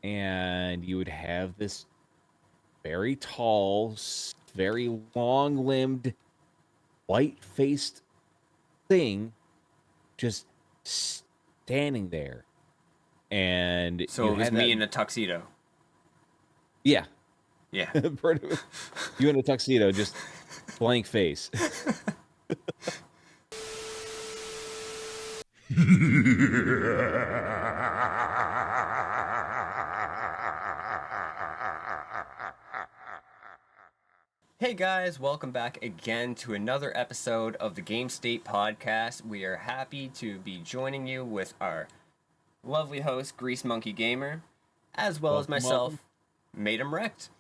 and you would have this very tall, very long-limbed, white-faced thing just standing there. And So you it was had that, me in a tuxedo. yeah, Yeah. you in a tuxedo, just blank face. Hey guys, welcome back again to another episode of the GameState Podcast. We are happy to be joining you with our lovely host, Greasemonkeygamer, as well as myself, Made 'em Wrecked.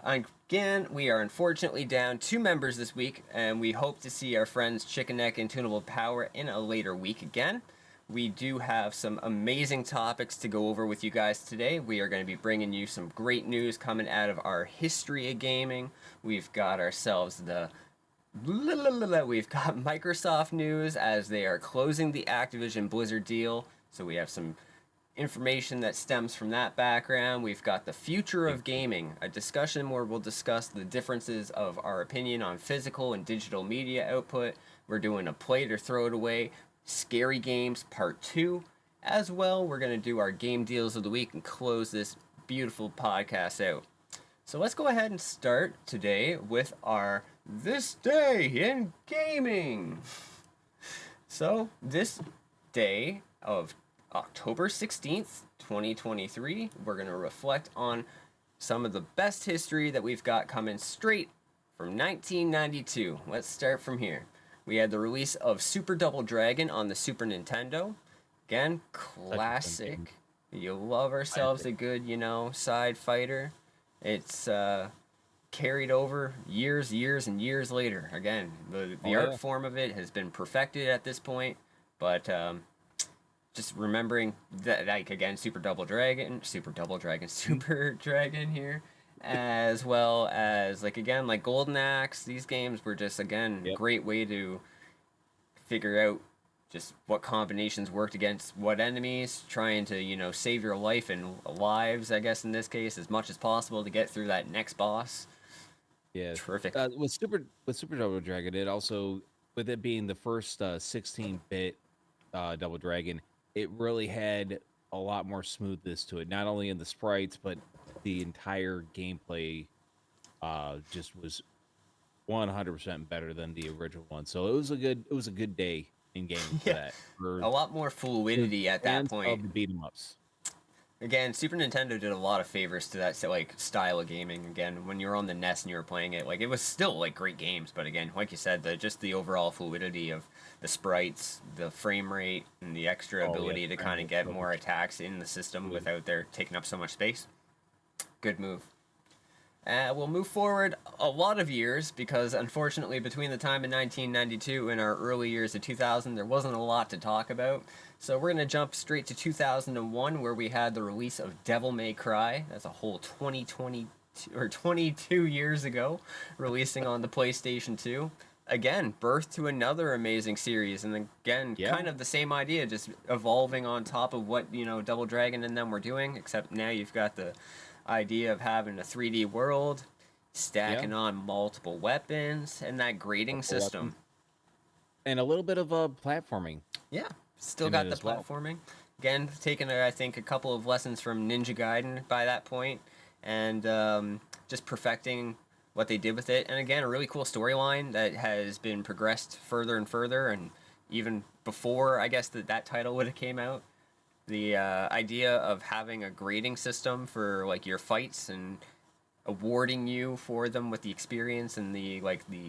Again, we are unfortunately down 2 members this week, and we hope to see our friends Chickeneck and Tuneablepower in a later week again. We do have some amazing topics to go over with you guys today. We are going to be bringing you some great news coming out of our history of gaming. We've got ourselves we've got Microsoft news as they are closing the Activision Blizzard deal. So we have some information that stems from that background. We've got the future of gaming, a discussion where we'll discuss the differences of our opinion on physical and digital media output. We're doing a play it or throw it away, scary games part 2. As well, we're going to do our game deals of the week and close this beautiful podcast out. So let's go ahead and start today with our This Day in Gaming. So this day of October 16th, 2023, we're going to reflect on some of the best history that we've got coming straight from 1992. Let's start from here. We had the release of Super Double Dragon on the Super Nintendo. Again, classic. You love ourselves a good, side fighter. It's carried over years and years later. Again, the art form of it has been perfected at this point, but just remembering that, like, again, Super Dragon here, as well as, like, again, like Golden Axe. These games were just, again, a great way to figure out just what combinations worked against what enemies, trying to, save your life and lives, I guess, in this case, as much as possible to get through that next boss. Yeah, terrific. With Super Double Dragon, it also, with it being the first 16-bit Double Dragon, it really had a lot more smoothness to it. Not only in the sprites, but the entire gameplay just was 100% better than the original one. So it was a good day in gaming for that. For a lot more fluidity at that point. Of the beat 'em ups. Again, Super Nintendo did a lot of favors to that style of gaming. Again, when you were on the NES and you were playing it, it was still great games, but again, like you said, just the overall fluidity of the sprites, the frame rate, and the extra ability to kind of get more attacks in the system without there taking up so much space. Good move. We'll move forward a lot of years because, unfortunately, between the time in 1992 and our early years of 2000, there wasn't a lot to talk about. So we're going to jump straight to 2001, where we had the release of Devil May Cry. That's a whole 22 years ago, releasing on the PlayStation 2. Again, birth to another amazing series, and again, kind of the same idea, just evolving on top of what, Double Dragon and them were doing, except now you've got the idea of having a 3D world, stacking on multiple weapons, and that grading system. And a little bit of platforming. Yeah, still got the platforming. Again, taking, I think, a couple of lessons from Ninja Gaiden by that point, and just perfecting what they did with it. And again, a really cool storyline that has been progressed further and further, and even before, I guess, that title would have came out. The idea of having a grading system for your fights and awarding you for them with the experience and the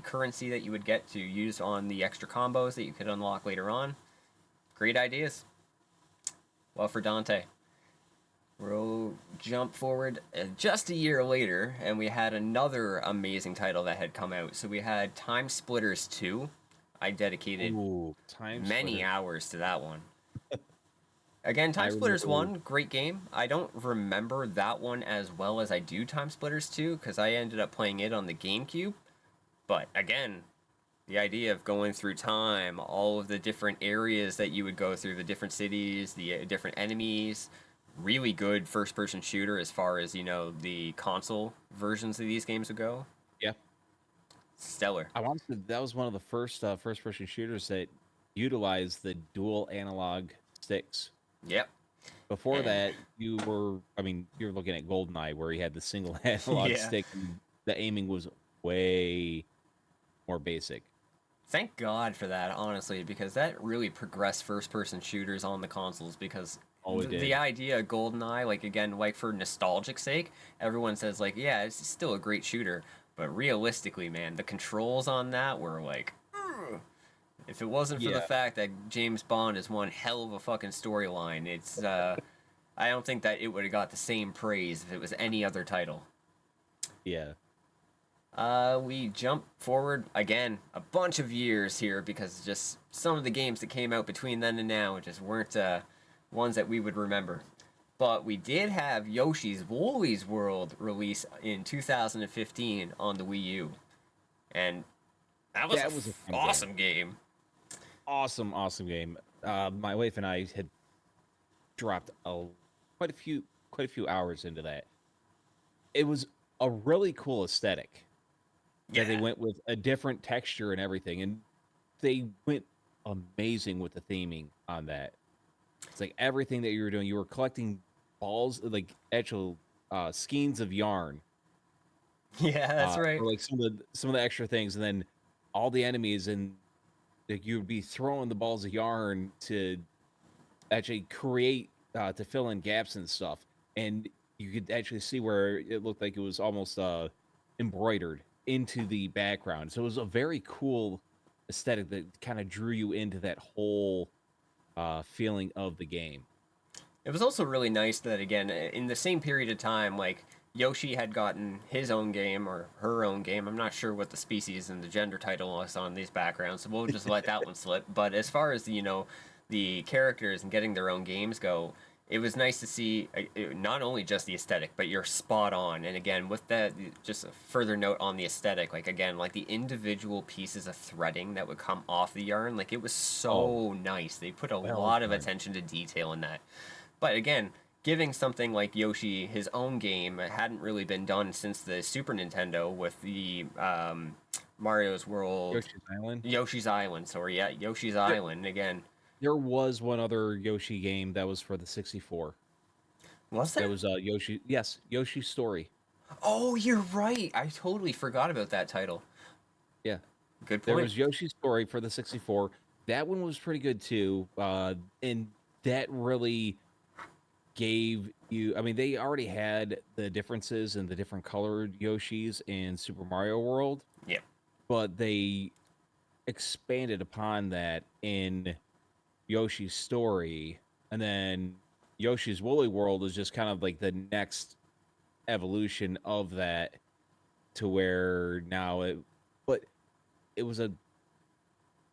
currency that you would get to use on the extra combos that you could unlock later on. Great ideas. Well, for Dante, we'll jump forward just a year later, and we had another amazing title that had come out. So we had Time Splitters 2. I dedicated many hours to that one. Again, Time Splitters 1, great game. I don't remember that one as well as I do Time Splitters 2, because I ended up playing it on the GameCube. But again, the idea of going through time, all of the different areas that you would go through, the different cities, the different enemies, really good first-person shooter as far as, the console versions of these games would go. Yeah. Stellar. I want to say that was one of the first first-person shooters that utilized the dual analog sticks. Yep. Before And that, you're looking at GoldenEye where you had the single analog yeah. stick and the aiming was way more basic. Thank God for that, honestly, because that really progressed first-person shooters on the consoles. Because Oh, it the did. idea of GoldenEye, like again, like for nostalgic sake, everyone says like, yeah, it's still a great shooter, but realistically, man, the controls on that were like, ugh. If it wasn't for the Yeah, fact that James Bond is one hell of a fucking storyline, it's I don't think that it would have got the same praise if it was any other title. yeah. We jump forward again a bunch of years here because just some of the games that came out between then and now just weren't ones that we would remember. But we did have Yoshi's Woolly's World release in 2015 on the Wii U, and that was That was a fun awesome game. Awesome game. My wife and I had dropped quite a few hours into that. It was a really cool aesthetic. That they Yeah, went with a different texture and everything, and they went amazing with the theming on that. It's like everything that you were doing, you were collecting balls, like actual skeins of yarn, yeah, that's right. for like some of the extra things, and then all the enemies, and like you would be throwing the balls of yarn to actually create to fill in gaps and stuff, and you could actually see where it looked like it was almost embroidered into the background. So it was a very cool aesthetic that kind of drew you into that whole feeling of the game. It was also really nice that again in the same period of time, like Yoshi had gotten his own game or her own game. I'm not sure what the species and the gender title was on these backgrounds, so we'll just let that one slip. But as far as the characters and getting their own games go, it was nice to see not only just the aesthetic, but you're spot on. And again, with that, just a further note on the aesthetic, like again, like the individual pieces of threading that would come off the yarn, like it was Oh, so nice. They put a well lot of done. attention to detail in that. But again, giving something like Yoshi his own game hadn't really been done since the Super Nintendo with the Mario's World, Yoshi's Island. Yoshi's Island. Sorry, yeah, Yoshi's There, Island again. there was one other Yoshi game that was for the 64. Was That there? was Yoshi. Yes, Yoshi's Story. Oh, you're right. I totally forgot about that title. Yeah, Good there point. was Yoshi's Story for the 64. That one was pretty good too. And that really gave you, I mean, they already had the differences and the different colored Yoshis in Super Mario World, Yeah. but they expanded upon that in Yoshi's Story. And then Yoshi's Woolly World is just kind of like the next evolution of that, to where now but it was it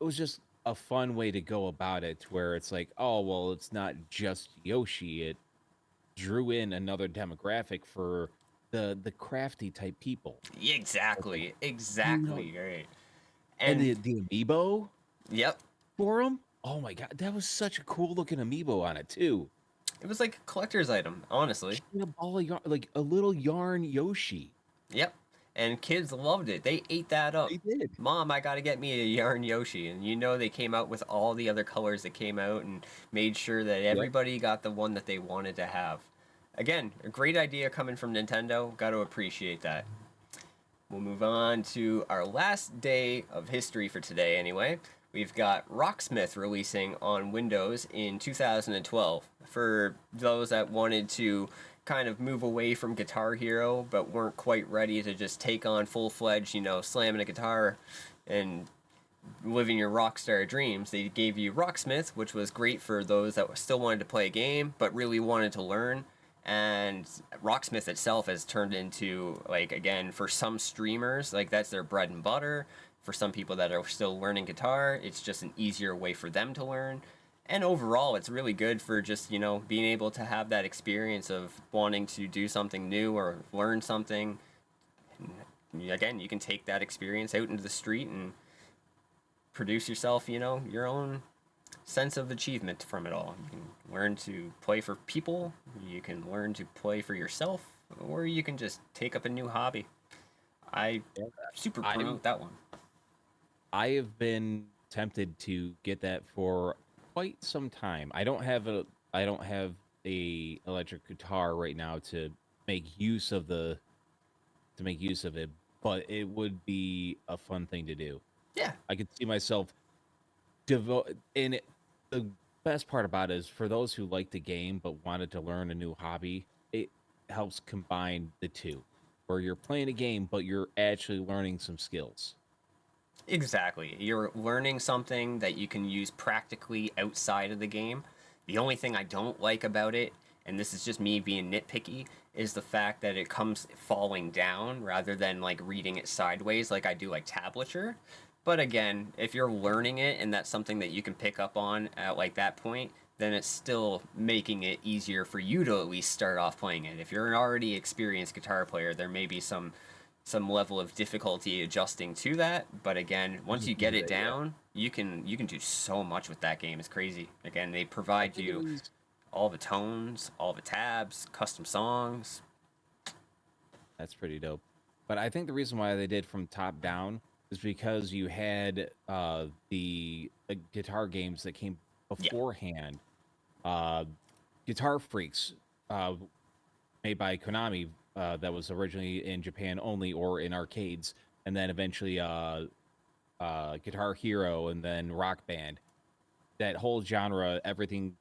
was just a fun way to go about it, where it's like, oh well, it's not just Yoshi. It drew in another demographic for the crafty type people. Exactly. You know, Exactly. Right. and And the amiibo yep, for them. Oh my god, that was such a cool looking amiibo on it too. it was like a collector's item, honestly. She had a ball of yarn, like a little yarn Yoshi. Yep. And kids loved it. They ate that up. They did. Mom, I gotta get me a yarn Yoshi. And they came out with all the other colors that came out and made sure that Yep. everybody got the one that they wanted to have. Again, a great idea coming from Nintendo. Got to appreciate that. We'll move on to our last day of history for today, anyway. We've got Rocksmith releasing on Windows in 2012. For those that wanted to kind of move away from Guitar Hero but weren't quite ready to just take on full fledged, slamming a guitar and living your rockstar dreams, they gave you Rocksmith, which was great for those that still wanted to play a game but really wanted to learn. And Rocksmith itself has turned into, like, again, for some streamers, like that's their bread and butter. For some people that are still learning guitar, it's just an easier way for them to learn. And overall, it's really good for just, being able to have that experience of wanting to do something new or learn something. And again, you can take that experience out into the street and produce yourself, your own sense of achievement from it all. You can learn to play for people, you can learn to play for yourself, or you can just take up a new hobby. I super promote that one. I have been tempted to get that for quite some time. I don't have a electric guitar right now to make use of it, but it would be a fun thing to do. Yeah. I could see myself devote and the best part about it is for those who like the game but wanted to learn a new hobby, it helps combine the two. Where you're playing a game but you're actually learning some skills. Exactly. You're learning something that you can use practically outside of the game. The only thing I don't like about it, and this is just me being nitpicky, is the fact that it comes falling down rather than like reading it sideways like I do like tablature. But again, if you're learning it and that's something that you can pick up on at like that point, then it's still making it easier for you to at least start off playing it. If you're an already experienced guitar player, there may be some level of difficulty adjusting to that, but again, once you get it down, you can do so much with that game. It's crazy. Again, they provide you all the tones, all the tabs, custom songs. That's pretty dope. But I think the reason why they did from top down is because you had the guitar games that came beforehand. Guitar Freaks, made by Konami, that was originally in Japan only or in arcades, and then eventually Guitar Hero and then Rock Band. That whole genre, everything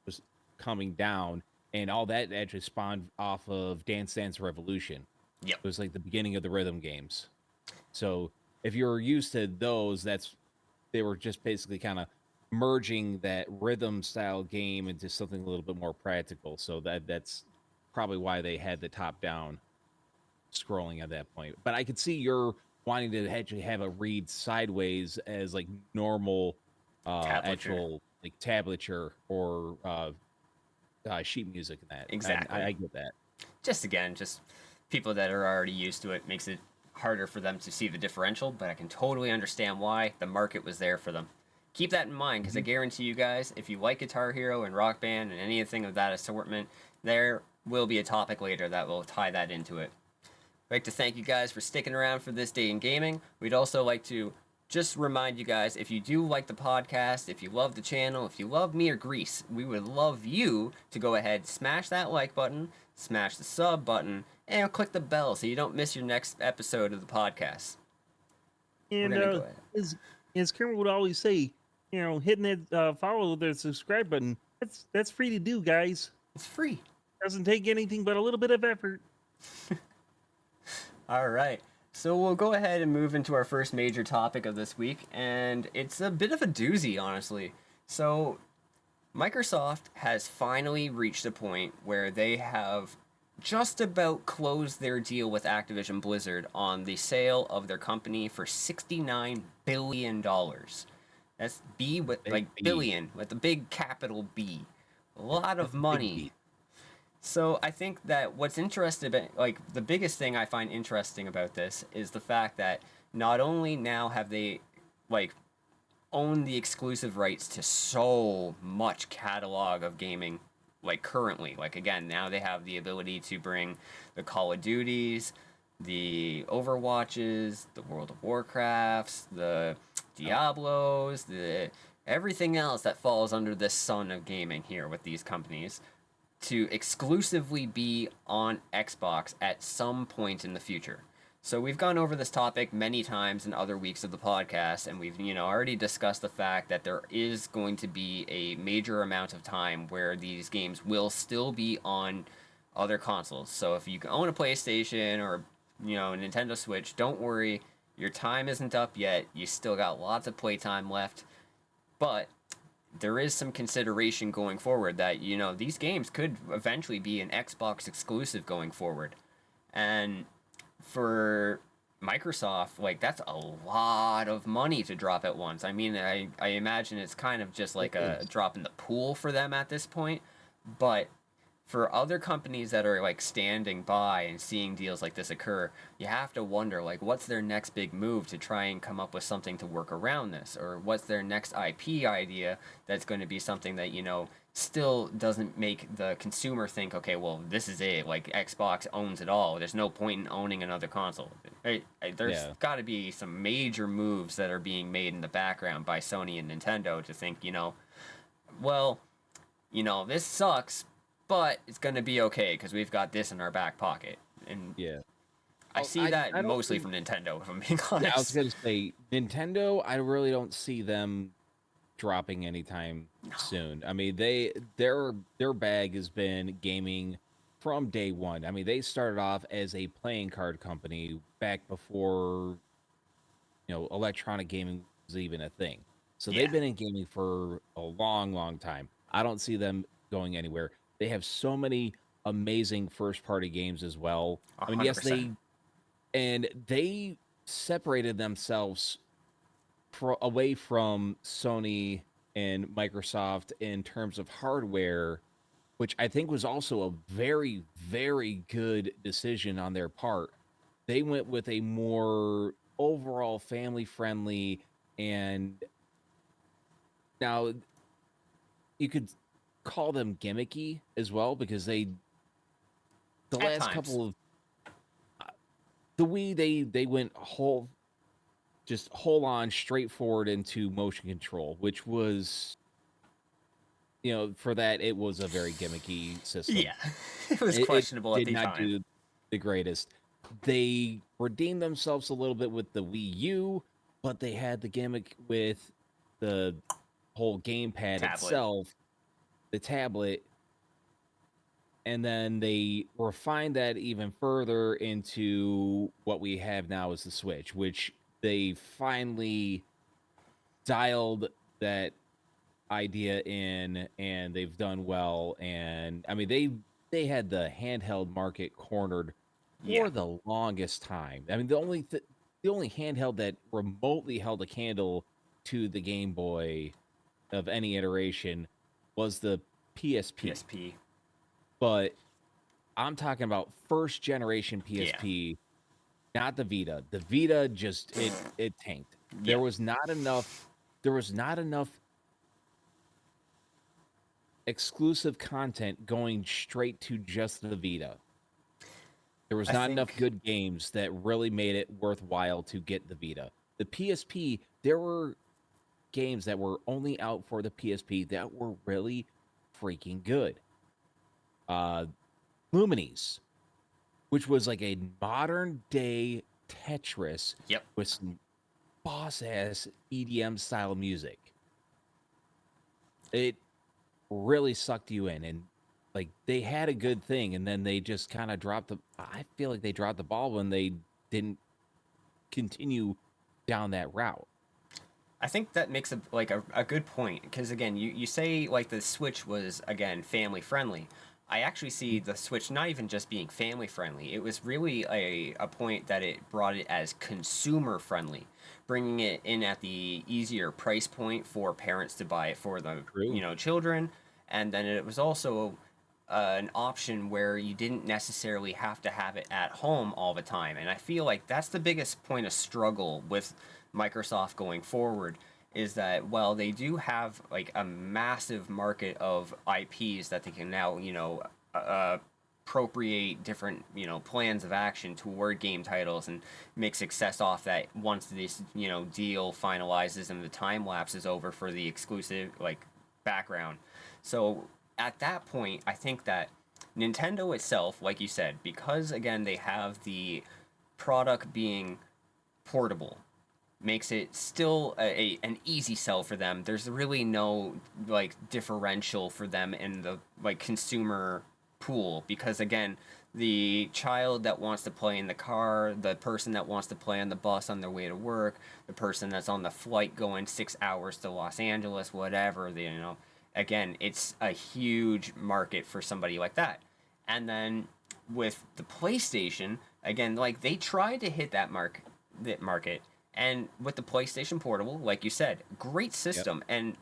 was coming down, and all that actually spawned off of Dance Dance Revolution. Yep. It was like the beginning of the rhythm games. So if you're used to those, they were just basically kind of merging that rhythm style game into something a little bit more practical. So that's probably why they had the top down scrolling at that point. But I could see you're wanting to actually have a read sideways as like normal actual like tablature or sheet music and that. Exactly. I get that. Just people that are already used to it makes it harder for them to see the differential, but I can totally understand why. The market was there for them. Keep that in mind, because I guarantee you guys, if you like Guitar Hero and Rock Band and anything of that assortment, there will be a topic later that will tie that into it. I'd like to thank you guys for sticking around for this day in gaming. We'd also like to just remind you guys, if you do like the podcast, if you love the channel, if you love me or Grease, we would love you to go ahead, smash that like button, smash the sub button, and click the bell so you don't miss your next episode of the podcast. And as Kermit would always say, hitting that follow the subscribe button, that's free to do, guys. It's free. Doesn't take anything but a little bit of effort. All right. So we'll go ahead and move into our first major topic of this week, and it's a bit of a doozy, honestly. So Microsoft has finally reached a point where they have just about closed their deal with Activision Blizzard on the sale of their company for $69 billion. That's B with billion with a big capital B. A lot of money. So I think that what's interesting about, the biggest thing I find interesting about this is the fact that not only now have they own the exclusive rights to so much catalog of gaming currently, again, now they have the ability to bring the Call of Duties, the Overwatches, the World of Warcrafts, the Diablos, the everything else that falls under this sun of gaming here with these companies to exclusively be on Xbox at some point in the future. So we've gone over this topic many times in other weeks of the podcast, and we've already discussed the fact that there is going to be a major amount of time where these games will still be on other consoles. So if you own a PlayStation or a Nintendo Switch, don't worry, your time isn't up yet. You still got lots of playtime left, but there is some consideration going forward that these games could eventually be an Xbox exclusive going forward, and for Microsoft, that's a lot of money to drop at once. I mean, I imagine it's kind of just like a drop in the pool for them at this point, but for other companies that are like standing by and seeing deals like this occur, you have to wonder like what's their next big move to try and come up with something to work around this, or what's their next IP idea that's going to be something that, you know, still doesn't make the consumer think, okay, well, this is it, like Xbox owns it all, there's no point in owning another console. There's got to be some major moves that are being made in the background by Sony and Nintendo to think, you know, well, you know, this sucks, but it's going to be okay because we've got this in our back pocket. And Yeah. I see that I don't mostly think- from Nintendo, if I'm being honest. Yeah, I was gonna say Nintendo. I really don't see them dropping anytime soon. I mean, their bag has been gaming from day one. I mean, they started off as a playing card company back before, you know, electronic gaming was even a thing. So Yeah. they've been in gaming for a long, long time. I don't see them going anywhere. They have so many amazing first party games as well. I mean, yes, 100%. they separated themselves away from Sony and Microsoft in terms of hardware, which I think was also a very, very good decision on their part. They went with a more overall family friendly, and now you could call them gimmicky as well because the At last times. couple of the Wii, they went whole on straightforward into motion control, which was, you know, for that it was a very gimmicky system. Yeah. It was It questionable at did the not time. do the greatest. They redeemed themselves a little bit with the Wii U, but they had the gimmick with the whole gamepad Tablet. itself, the tablet, and then they refined that even further into what we have now as the Switch, which they finally dialed that idea in, and they've done well. And I mean, they had the handheld market cornered for Yeah. the longest time. I mean, the only handheld that remotely held a candle to the Game Boy of any iteration was the PSP. PSP. But I'm talking about first generation PSP, not the Vita. The Vita just it tanked. There was not enough exclusive content going straight to just the Vita. There was I not enough think- good games that really made it worthwhile to get the Vita. The PSP, there were games that were only out for the PSP that were really freaking good. Lumines, which was like a modern day Tetris Yep. with some boss ass EDM style music. It really sucked you in, and like they had a good thing, and then they just kind of I feel like they dropped the ball when they didn't continue down that route. I think that makes a good point, because again, you say like the Switch was again family friendly. I actually see the Switch not even just being family friendly. It was really a point that it brought it as consumer friendly, bringing it in at the easier price point for parents to buy it for the True. children, and then it was also an option where you didn't necessarily have to have it at home all the time. And I feel like that's the biggest point of struggle with Microsoft going forward, is that while they do have like a massive market of IPs that they can now, appropriate different, plans of action toward game titles and make success off that once this, deal finalizes and the time lapse is over for the exclusive like background. So at that point, I think that Nintendo itself, like you said, because again they have the product being portable, makes it still an easy sell for them. There's really no like differential for them in the like consumer pool, because again, the child that wants to play in the car, the person that wants to play on the bus on their way to work, the person that's on the flight going 6 hours to Los Angeles, whatever, again, it's a huge market for somebody like that. And then with the PlayStation, again, like they tried to hit that market, and with the PlayStation Portable, like you said, great system. And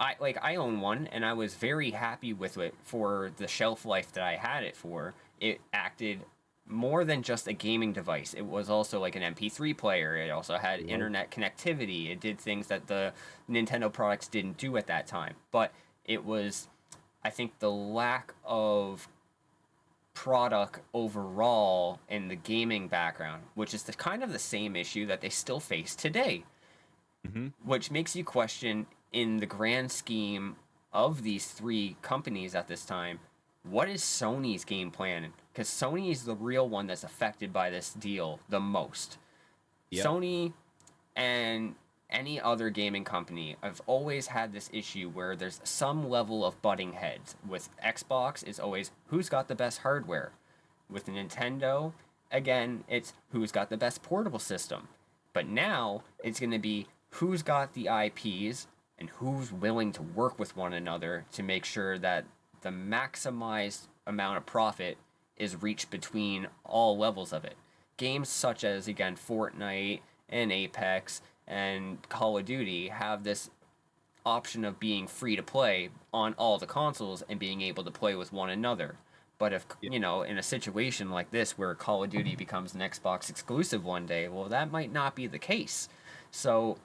I own one, and I was very happy with it for the shelf life that I had it for. It acted more than just a gaming device. It was also like an MP3 player. It also had internet connectivity. It did things that the Nintendo products didn't do at that time. But it was, I think, the lack of product overall in the gaming background, which is kind of the same issue that they still face today. Which makes you question, in the grand scheme of these three companies at this time, what is Sony's game plan? Because Sony is the real one that's affected by this deal the most. Yep. Sony and any other gaming company have always had this issue where there's some level of butting heads. With Xbox, it's always who's got the best hardware. With Nintendo, again, it's who's got the best portable system. But now it's going to be who's got the IPs and who's willing to work with one another to make sure that the maximized amount of profit is reached between all levels of it. Games such as, again, Fortnite and Apex and Call of Duty have this option of being free to play on all the consoles and being able to play with one another. But if, in a situation like this where Call of Duty becomes an Xbox exclusive one day, well, that might not be the case. So,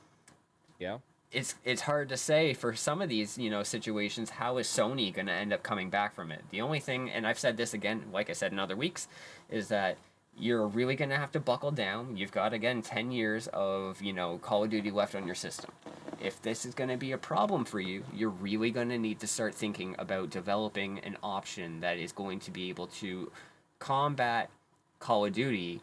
it's hard to say for some of these, situations, how is Sony going to end up coming back from it? The only thing, and I've said this again, like I said in other weeks, is that you're really going to have to buckle down. You've got, again, 10 years of, Call of Duty left on your system. If this is going to be a problem for you, you're really going to need to start thinking about developing an option that is going to be able to combat Call of Duty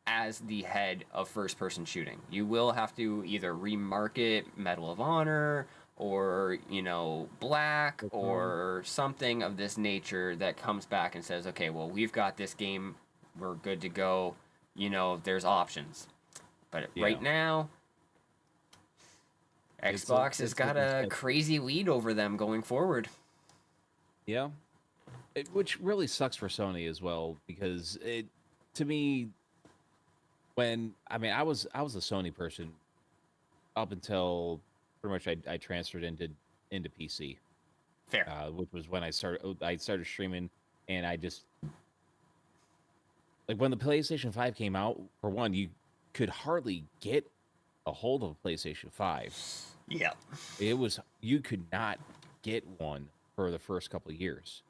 as the head of first-person shooting. You will have to either remarket Medal of Honor or, Black or something of this nature that comes back and says, okay, well, we've got this game, we're good to go, there's options. But right now, Xbox has got a crazy lead over them going forward. Yeah. Which really sucks for Sony as well, because to me, I was a Sony person up until pretty much I transferred into PC. Fair. Which was when I started streaming, and I just, like, when the PlayStation 5 came out, for one, you could hardly get a hold of a PlayStation 5. Yeah. You could not get one for the first couple of years.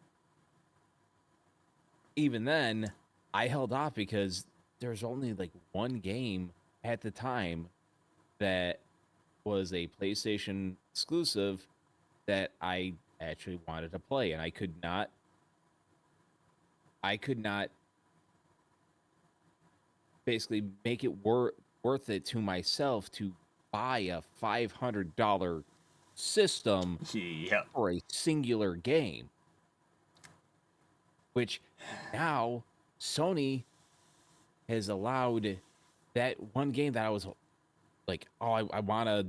Even then, I held off because there's only like one game at the time that was a PlayStation exclusive that I actually wanted to play, and I could not basically make it worth it to myself to buy a $500 system for a singular game. Which now Sony has allowed that one game that I was like, oh, I want to.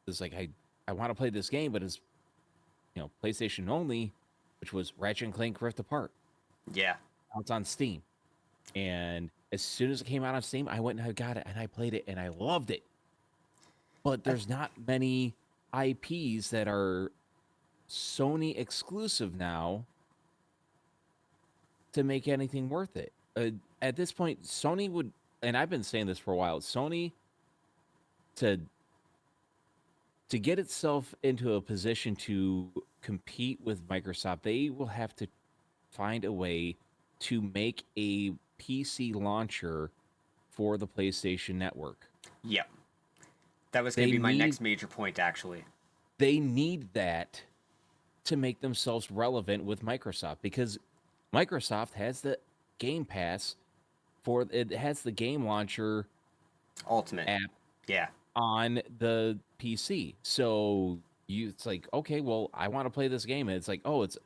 It's like I want to play this game, but it's PlayStation only, which was Ratchet and Clank Rift Apart. Yeah, now it's on Steam, and as soon as it came out on Steam, I went and I got it and I played it and I loved it. But there's not many IPs that are Sony exclusive now to make anything worth it. At this point, Sony would, and I've been saying this for a while, Sony to get itself into a position to compete with Microsoft, they will have to find a way to make a PC launcher for the PlayStation Network. Yep. That was going to be my next major point, actually. They need that to make themselves relevant with Microsoft, because Microsoft has the Game Pass it has the game launcher Ultimate app yeah on the PC. So it's like, okay, well, I want to play this game, and it's like, oh, it's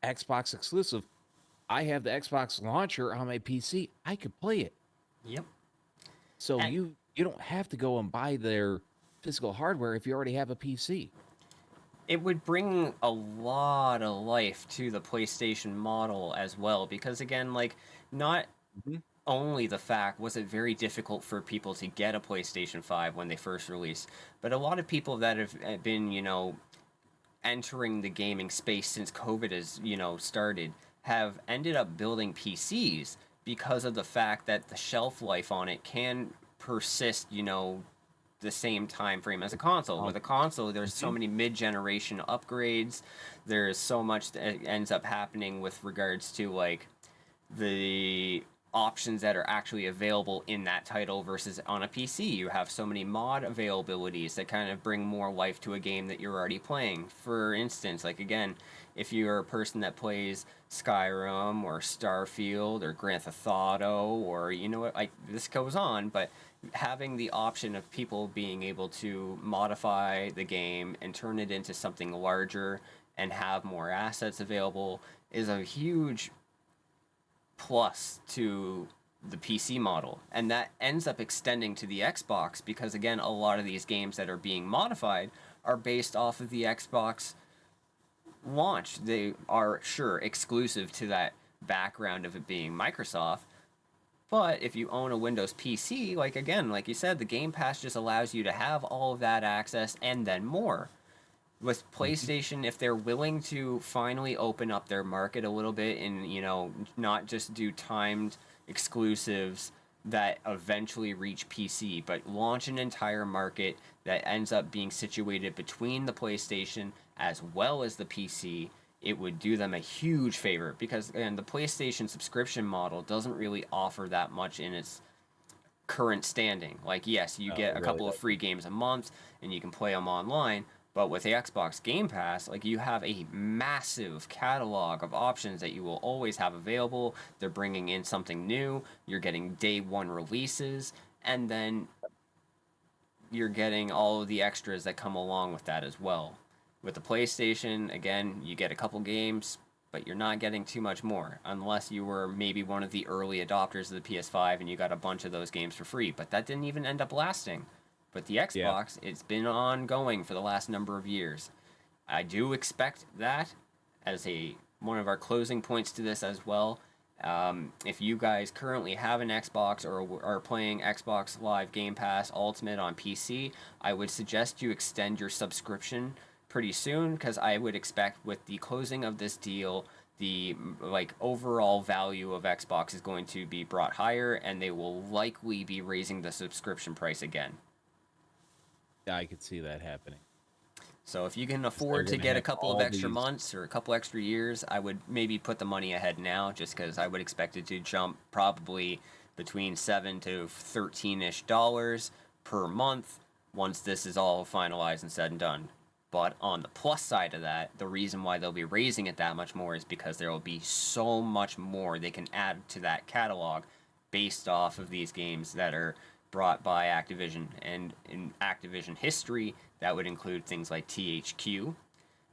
Xbox exclusive. I have the Xbox launcher on my PC. I could play it. Yep. So you don't have to go and buy their physical hardware if you already have a PC. It would bring a lot of life to the PlayStation model as well, because again, like, not only the fact was it very difficult for people to get a PlayStation 5 when they first released, but a lot of people that have been, entering the gaming space since COVID has, started have ended up building PCs because of the fact that the shelf life on it can persist, the same time frame as a console. With a console, there's so many mid-generation upgrades. There's so much that ends up happening with regards to like the options that are actually available in that title versus on a PC. You have so many mod availabilities that kind of bring more life to a game that you're already playing. For instance, like again, if you're a person that plays Skyrim or Starfield or Grand Theft Auto or like this goes on, but having the option of people being able to modify the game and turn it into something larger and have more assets available is a huge plus to the PC model, and that ends up extending to the Xbox because again, a lot of these games that are being modified are based off of the Xbox launch. They are sure exclusive to that background of it being Microsoft, but if you own a Windows PC, like again, like you said, the Game Pass just allows you to have all of that access and then more. With PlayStation, if they're willing to finally open up their market a little bit and, not just do timed exclusives that eventually reach PC, but launch an entire market that ends up being situated between the PlayStation as well as the PC, it would do them a huge favor because, again, the PlayStation subscription model doesn't really offer that much in its current standing. Like, yes, you get a couple of free games a month and you can play them online, but with the Xbox Game Pass, like, you have a massive catalog of options that you will always have available. They're bringing in something new. You're getting day one releases, and then you're getting all of the extras that come along with that as well. With the PlayStation, again, you get a couple games, but you're not getting too much more, unless you were maybe one of the early adopters of the PS5 and you got a bunch of those games for free. But that didn't even end up lasting. But the Xbox, it's been ongoing for the last number of years. I do expect that as one of our closing points to this as well. If you guys currently have an Xbox or are playing Xbox Live Game Pass Ultimate on PC, I would suggest you extend your subscription pretty soon, because I would expect with the closing of this deal, the overall value of Xbox is going to be brought higher, and they will likely be raising the subscription price again. Yeah, I could see that happening. So if you can afford to get a couple of extra months or a couple extra years, I would maybe put the money ahead now, just because I would expect it to jump probably between $7 to $13-ish per month once this is all finalized and said and done. But on the plus side of that, the reason why they'll be raising it that much more is because there will be so much more they can add to that catalog based off of these games that are brought by Activision. And in Activision history, that would include things like THQ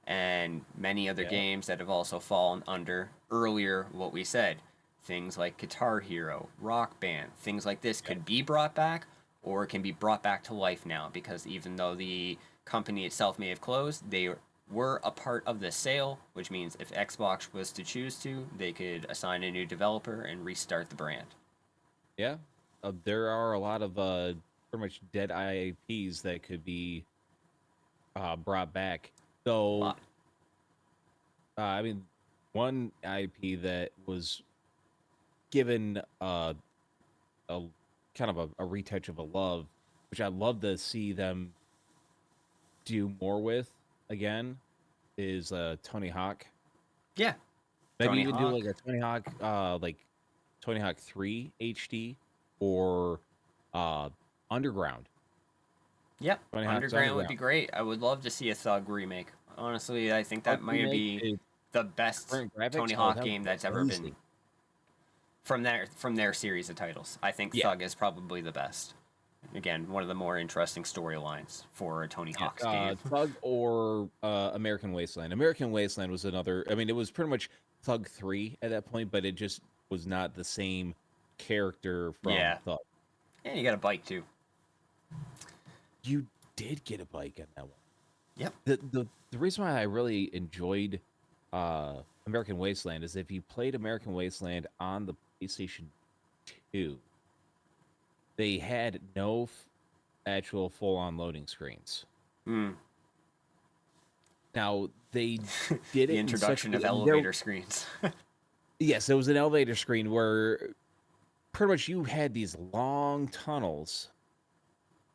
and many other games that have also fallen under earlier what we said. Things like Guitar Hero, Rock Band, things like this could be brought back, or it can be brought back to life now, because even though the company itself may have closed, they were a part of the sale, which means if Xbox was to choose to, they could assign a new developer and restart the brand. Yeah, there are a lot of pretty much dead IPs that could be brought back. So, I mean, one IP that was given a kind of a retouch of a love, which I'd love to see them do more with again, is Tony Hawk. Yeah, Maybe Tony even Hawk. do like a Tony Hawk, like Tony Hawk 3 HD or Underground. Yep, Tony Hawk's Underground would be great. I would love to see a Thug remake. Honestly, I think that might be the best Tony Hawk game that's ever been from their series of titles. I think Thug is probably the best. Again, one of the more interesting storylines for a Tony Hawk's game. Thug or American Wasteland. American Wasteland was another. I mean, it was pretty much Thug 3 at that point, but it just was not the same character from Thug. Yeah, you got a bike too. You did get a bike on that one. Yep. The reason why I really enjoyed American Wasteland is if you played American Wasteland on the PlayStation 2, they had no actual full-on loading screens. Now, they did The it introduction in such of elevator screens. Yes, it was an elevator screen where pretty much you had these long tunnels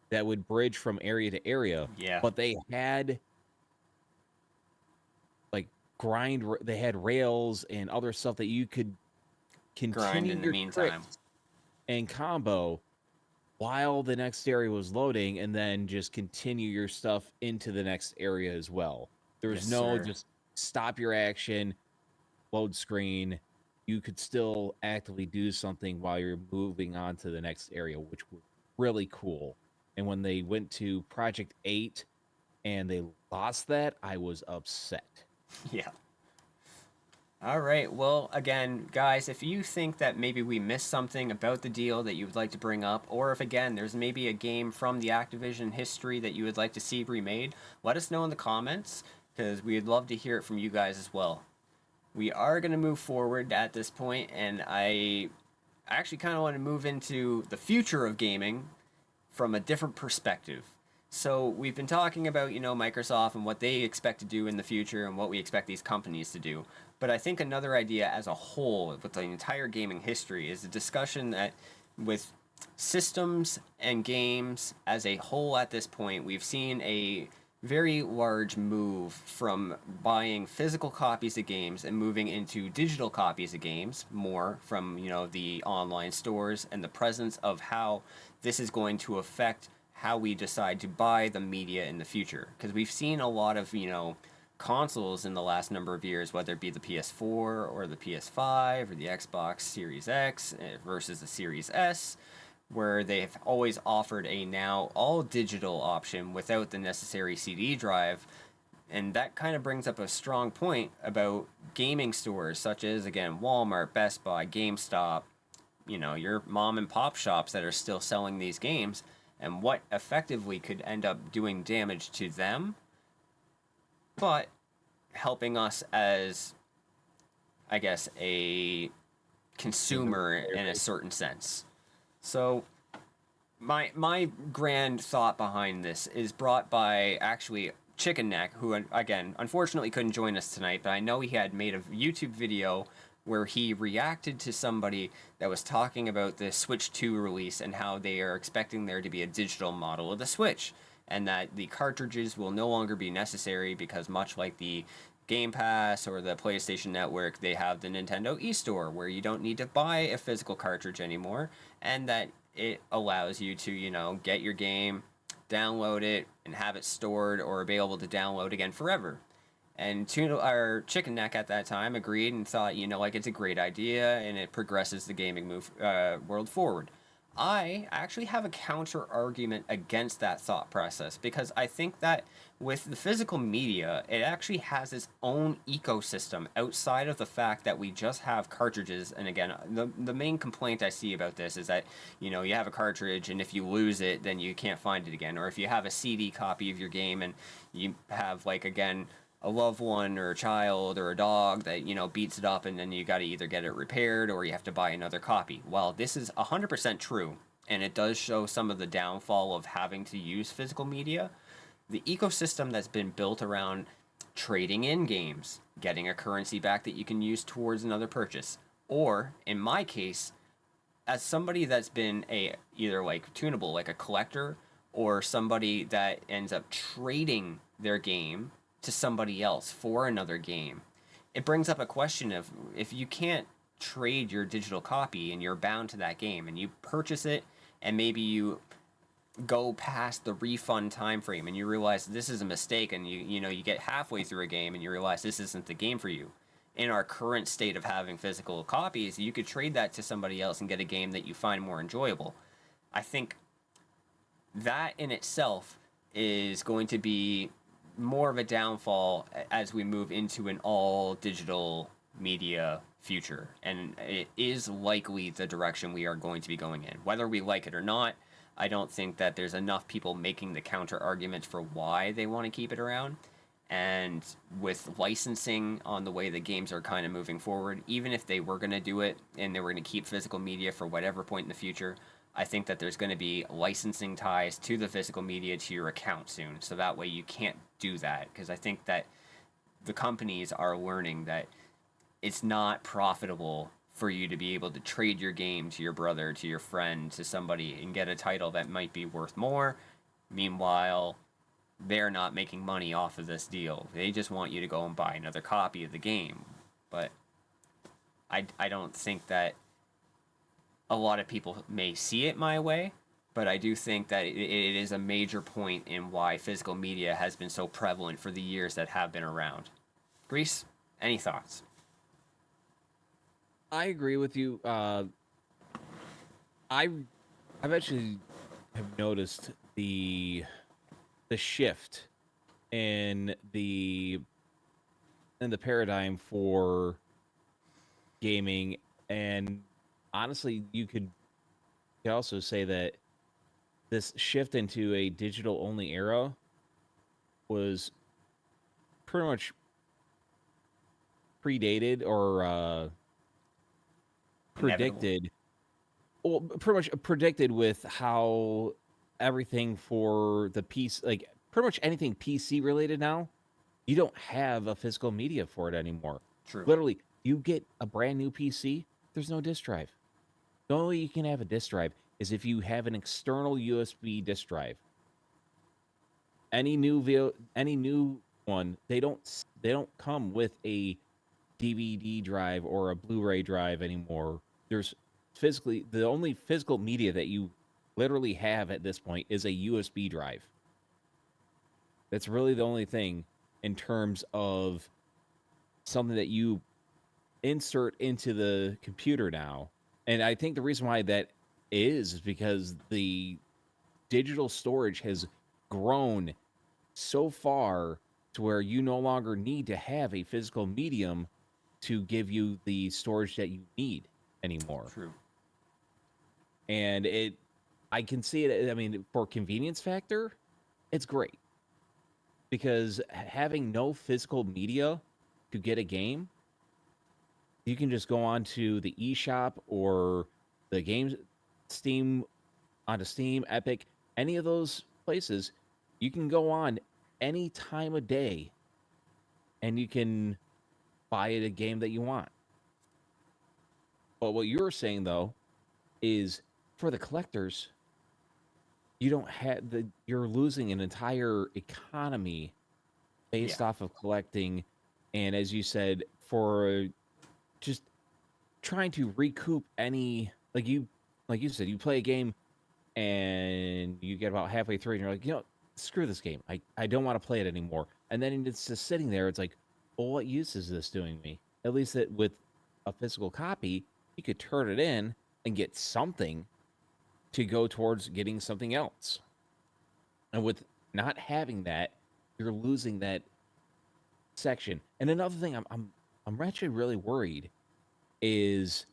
that would bridge from area to area. Yeah. But they had like they had rails and other stuff that you could continue Grind in the your meantime. tricks and combo while the next area was loading, and then just continue your stuff into the next area as well. There was Yes, no sir. just stop your action, load screen. You could still actively do something while you're moving on to the next area, which was really cool. And when they went to Project 8 and they lost that, I was upset. Yeah. All right. Well, again, guys, if you think that maybe we missed something about the deal that you would like to bring up, or if, again, there's maybe a game from the Activision history that you would like to see remade, let us know in the comments, because we'd love to hear it from you guys as well. We are going to move forward at this point, and I actually kind of want to move into the future of gaming from a different perspective. So we've been talking about, Microsoft and what they expect to do in the future and what we expect these companies to do. But I think another idea as a whole with the entire gaming history is a discussion that with systems and games as a whole at this point, we've seen a very large move from buying physical copies of games and moving into digital copies of games more from, the online stores, and the presence of how this is going to affect how we decide to buy the media in the future. Because we've seen a lot of, consoles in the last number of years, whether it be the PS4 or the PS5 or the Xbox Series X versus the Series S, where they've always offered a now all digital option without the necessary CD drive. And that kind of brings up a strong point about gaming stores such as, again, Walmart, Best Buy, GameStop, your mom and pop shops that are still selling these games, and what effectively could end up doing damage to them, but helping us as, I guess, a consumer in a certain sense. So my grand thought behind this is brought by actually Chickeneck, who, again, unfortunately couldn't join us tonight, but I know he had made a YouTube video where he reacted to somebody that was talking about the Switch 2 release and how they are expecting there to be a digital model of the Switch, and that the cartridges will no longer be necessary because, much like the Game Pass or the PlayStation Network, they have the Nintendo eStore where you don't need to buy a physical cartridge anymore, and that it allows you to, get your game, download it, and have it stored or be able to download again forever. And Chickeneck at that time agreed and thought, it's a great idea and it progresses the gaming world forward. I actually have a counter argument against that thought process, because I think that with the physical media, it actually has its own ecosystem outside of the fact that we just have cartridges. And again, the main complaint I see about this is that, you have a cartridge and if you lose it, then you can't find it again. Or if you have a CD copy of your game and you have, again, a loved one or a child or a dog that, beats it up, and then you got to either get it repaired or you have to buy another copy. While this is 100% true, and it does show some of the downfall of having to use physical media, the ecosystem that's been built around trading in games, getting a currency back that you can use towards another purchase, or, in my case, as somebody that's been either tunable, like a collector, or somebody that ends up trading their game to somebody else for another game, it brings up a question of, if you can't trade your digital copy and you're bound to that game and you purchase it and maybe you go past the refund time frame and you realize this is a mistake, and you get halfway through a game and you realize this isn't the game for you. In our current state of having physical copies, you could trade that to somebody else and get a game that you find more enjoyable. I think that in itself is going to be more of a downfall as we move into an all digital media future, and it is likely the direction we are going to be going in, whether we like it or not. I don't think that there's enough people making the counter arguments for why they want to keep it around, And with licensing on the way the games are kind of moving forward, even if they were going to do it and they were going to keep physical media for whatever point in the future, I think that there's going to be licensing ties to the physical media to your account soon. So that way you can't do that, because I think that the companies are learning that it's not profitable for you to be able to trade your game to your brother, to your friend, to somebody and get a title that might be worth more. Meanwhile, they're not making money off of this deal. They just want you to go and buy another copy of the game. But I don't think that a lot of people may see it my way, but I do think that it is a major point in why physical media has been so prevalent for the years that have been around. Grease, any thoughts? I agree with you. I've actually have noticed the shift in the paradigm for gaming, and honestly, you could also say that this shift into a digital only era was pretty much predated or predicted. Well, pretty much predicted with how everything for the piece, like pretty much anything PC related now, you don't have a physical media for it anymore. True. Literally, you get a brand new PC, there's no disk drive. The only way you can have a disk drive is if you have an external USB disk drive. Any new one, they don't come with a DVD drive or a Blu-ray drive anymore. There's the only physical media that you literally have at this point is a USB drive. That's really the only thing in terms of something that you insert into the computer now. And I think the reason why that is because the digital storage has grown so far to where you no longer need to have a physical medium to give you the storage that you need anymore. True. And I can see it. I mean, for convenience factor, it's great, because having no physical media to get a game, you can just go on to the eShop or the games Steam, onto Steam, Epic, any of those places. You can go on any time of day and you can buy a game that you want. But what you're saying though is, for the collectors, you don't have you're losing an entire economy based off of collecting. And as you said, for just trying to recoup any, like you said, you play a game and you get about halfway through and you're like, screw this game. I don't want to play it anymore. And then it's just sitting there. It's like, well, what use is this doing me? At least that with a physical copy, you could turn it in and get something to go towards getting something else. And with not having that, you're losing that section. And another thing I'm actually really worried is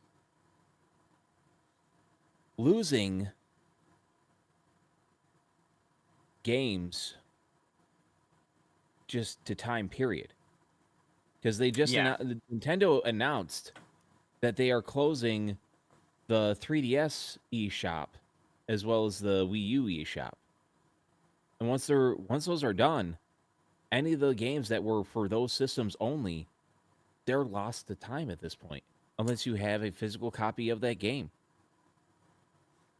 losing games just to time period. Because they just Nintendo announced that they are closing the 3DS eShop as well as the Wii U eShop. And once those are done, any of the games that were for those systems only, they're lost to time at this point, unless you have a physical copy of that game.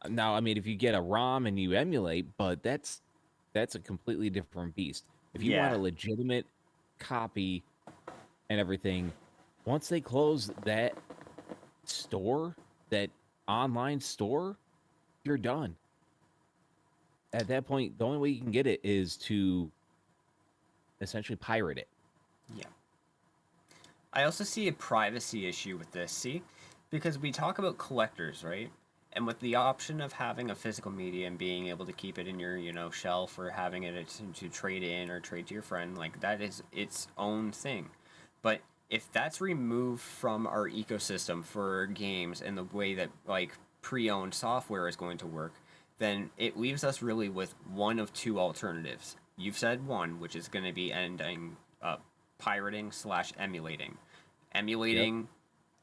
Now, I mean, if you get a ROM and you emulate, but that's a completely different beast. If you want a legitimate copy and everything, once they close that store, that online store, you're done. At that point, the only way you can get it is to essentially pirate it. Yeah. I also see a privacy issue with this, because we talk about collectors, right? And with the option of having a physical media and being able to keep it in your, shelf, or having it to trade in or trade to your friend, like, that is its own thing. But if that's removed from our ecosystem for games and the way that, like, pre-owned software is going to work, then it leaves us really with one of two alternatives. You've said one, which is going to be ending pirating / emulating. Emulating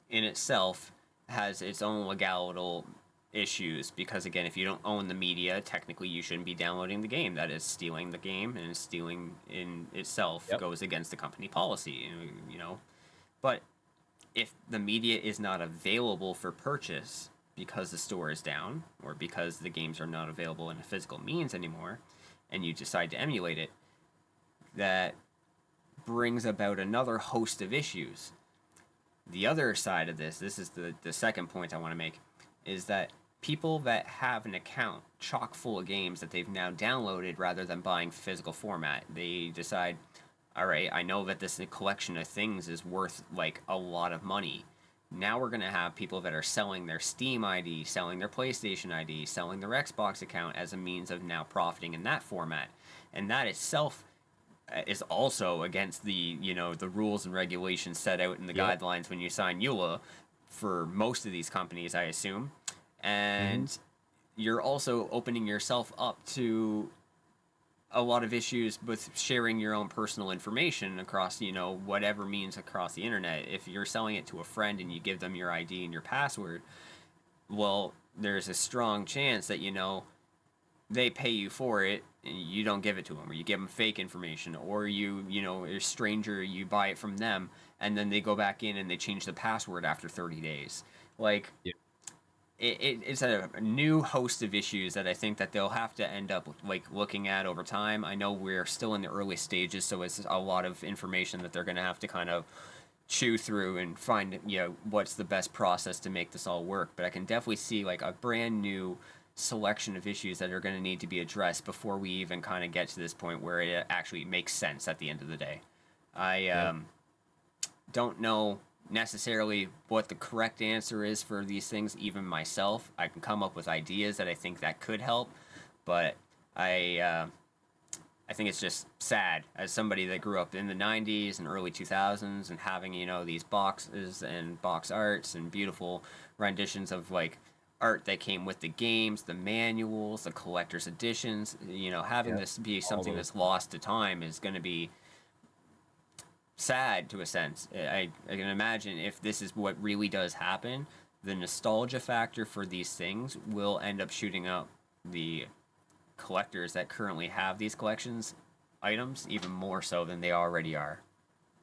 in itself has its own legal issues because, again, if you don't own the media, technically you shouldn't be downloading the game. That is stealing the game, and stealing in itself goes against the company policy, you know. But if the media is not available for purchase because the store is down or because the games are not available in a physical means anymore, and you decide to emulate it, that brings about another host of issues. The other side of this is the second point I want to make, is that people that have an account chock full of games that they've now downloaded rather than buying physical format, they decide, all right, I know that this collection of things is worth like a lot of money. Now we're going to have people that are selling their Steam ID, selling their PlayStation ID, selling their Xbox account as a means of now profiting in that format. And that itself is also against the rules and regulations set out in the guidelines when you sign EULA for most of these companies, I assume. And you're also opening yourself up to a lot of issues with sharing your own personal information across, whatever means across the internet. If you're selling it to a friend and you give them your ID and your password, well, there's a strong chance that, they pay you for it and you don't give it to them, or you give them fake information, or a stranger, you buy it from them and then they go back in and they change the password after 30 days. Like, it's a new host of issues that I think that they'll have to end up like looking at over time. I know we're still in the early stages, so it's a lot of information that they're going to have to kind of chew through and find, what's the best process to make this all work. But I can definitely see like a brand new selection of issues that are going to need to be addressed before we even kind of get to this point where it actually makes sense at the end of the day. I don't know necessarily what the correct answer is for these things, even myself. I can come up with ideas that I think that could help, but I think it's just sad as somebody that grew up in the 90s and early 2000s and having, these boxes and box arts and beautiful renditions of like art that came with the games, the manuals, the collector's editions, having this be something that's lost to time is going to be sad to a sense. I can imagine if this is what really does happen, the nostalgia factor for these things will end up shooting up the collectors that currently have these collections items even more so than they already are.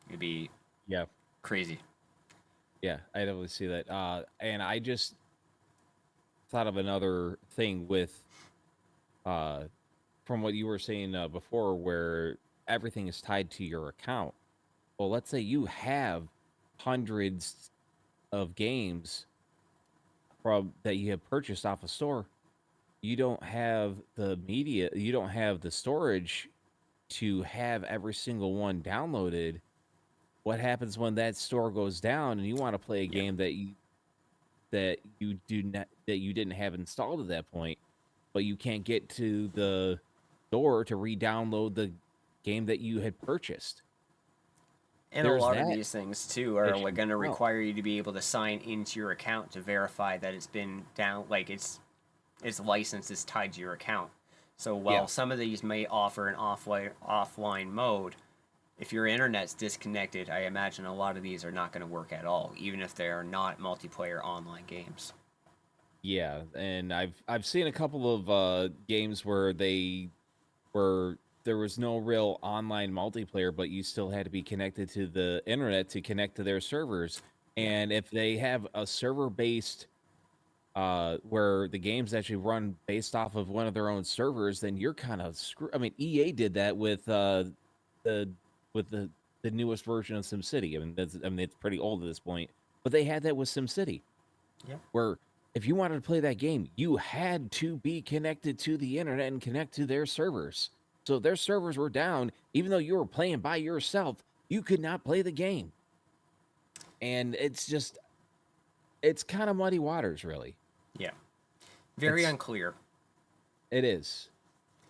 It'd be crazy. Yeah, I definitely see that. And I just thought of another thing with from what you were saying before, where everything is tied to your account. Well, let's say you have hundreds of games from that you have purchased off a store. You don't have the media, you don't have the storage to have every single one downloaded. What happens when that store goes down and you want to play a game that you didn't have installed at that point, but you can't get to the store to re-download the game that you had purchased? And a lot of these things, too, are going to require you to be able to sign into your account to verify that it's been down, like its license is tied to your account. So while some of these may offer an offline mode, if your internet's disconnected, I imagine a lot of these are not going to work at all, even if they are not multiplayer online games. Yeah, and I've seen a couple of games where there was no real online multiplayer, but you still had to be connected to the internet to connect to their servers. And if they have a server-based where the games actually run based off of one of their own servers, then you're kind of screwed. I mean, EA did that with the newest version of SimCity. I mean, it's pretty old at this point, but they had that with SimCity. Yeah. Where if you wanted to play that game, you had to be connected to the internet and connect to their servers. So if their servers were down, even though you were playing by yourself, you could not play the game. And it's kind of muddy waters, really. Yeah. Very unclear. It is.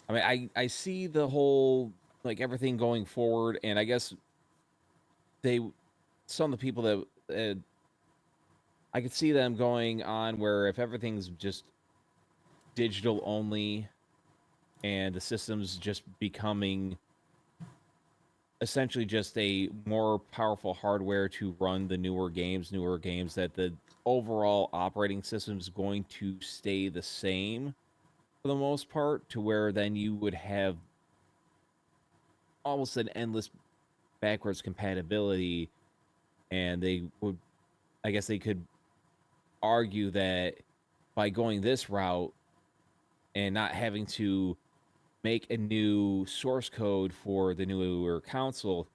I mean, I see the whole, like, everything going forward, and I guess some of the people that I could see them going on where if everything's just digital only and the system's just becoming essentially just a more powerful hardware to run the newer games that the overall operating system is going to stay the same for the most part, to where then you would have almost an endless backwards compatibility. And they would, I guess they could argue that by going this route and not having to make a new source code for the newer console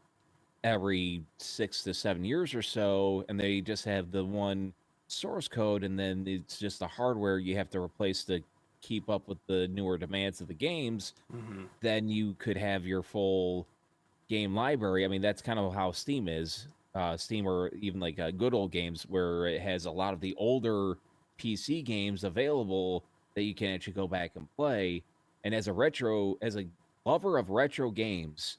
every 6 to 7 years or so, and they just have the one source code, and then it's just the hardware you have to replace to keep up with the newer demands of the games, then you could have your full game library. I mean, that's kind of how Steam is. Steam, or even like good old games, where it has a lot of the older PC games available that you can actually go back and play. And as a lover of retro games,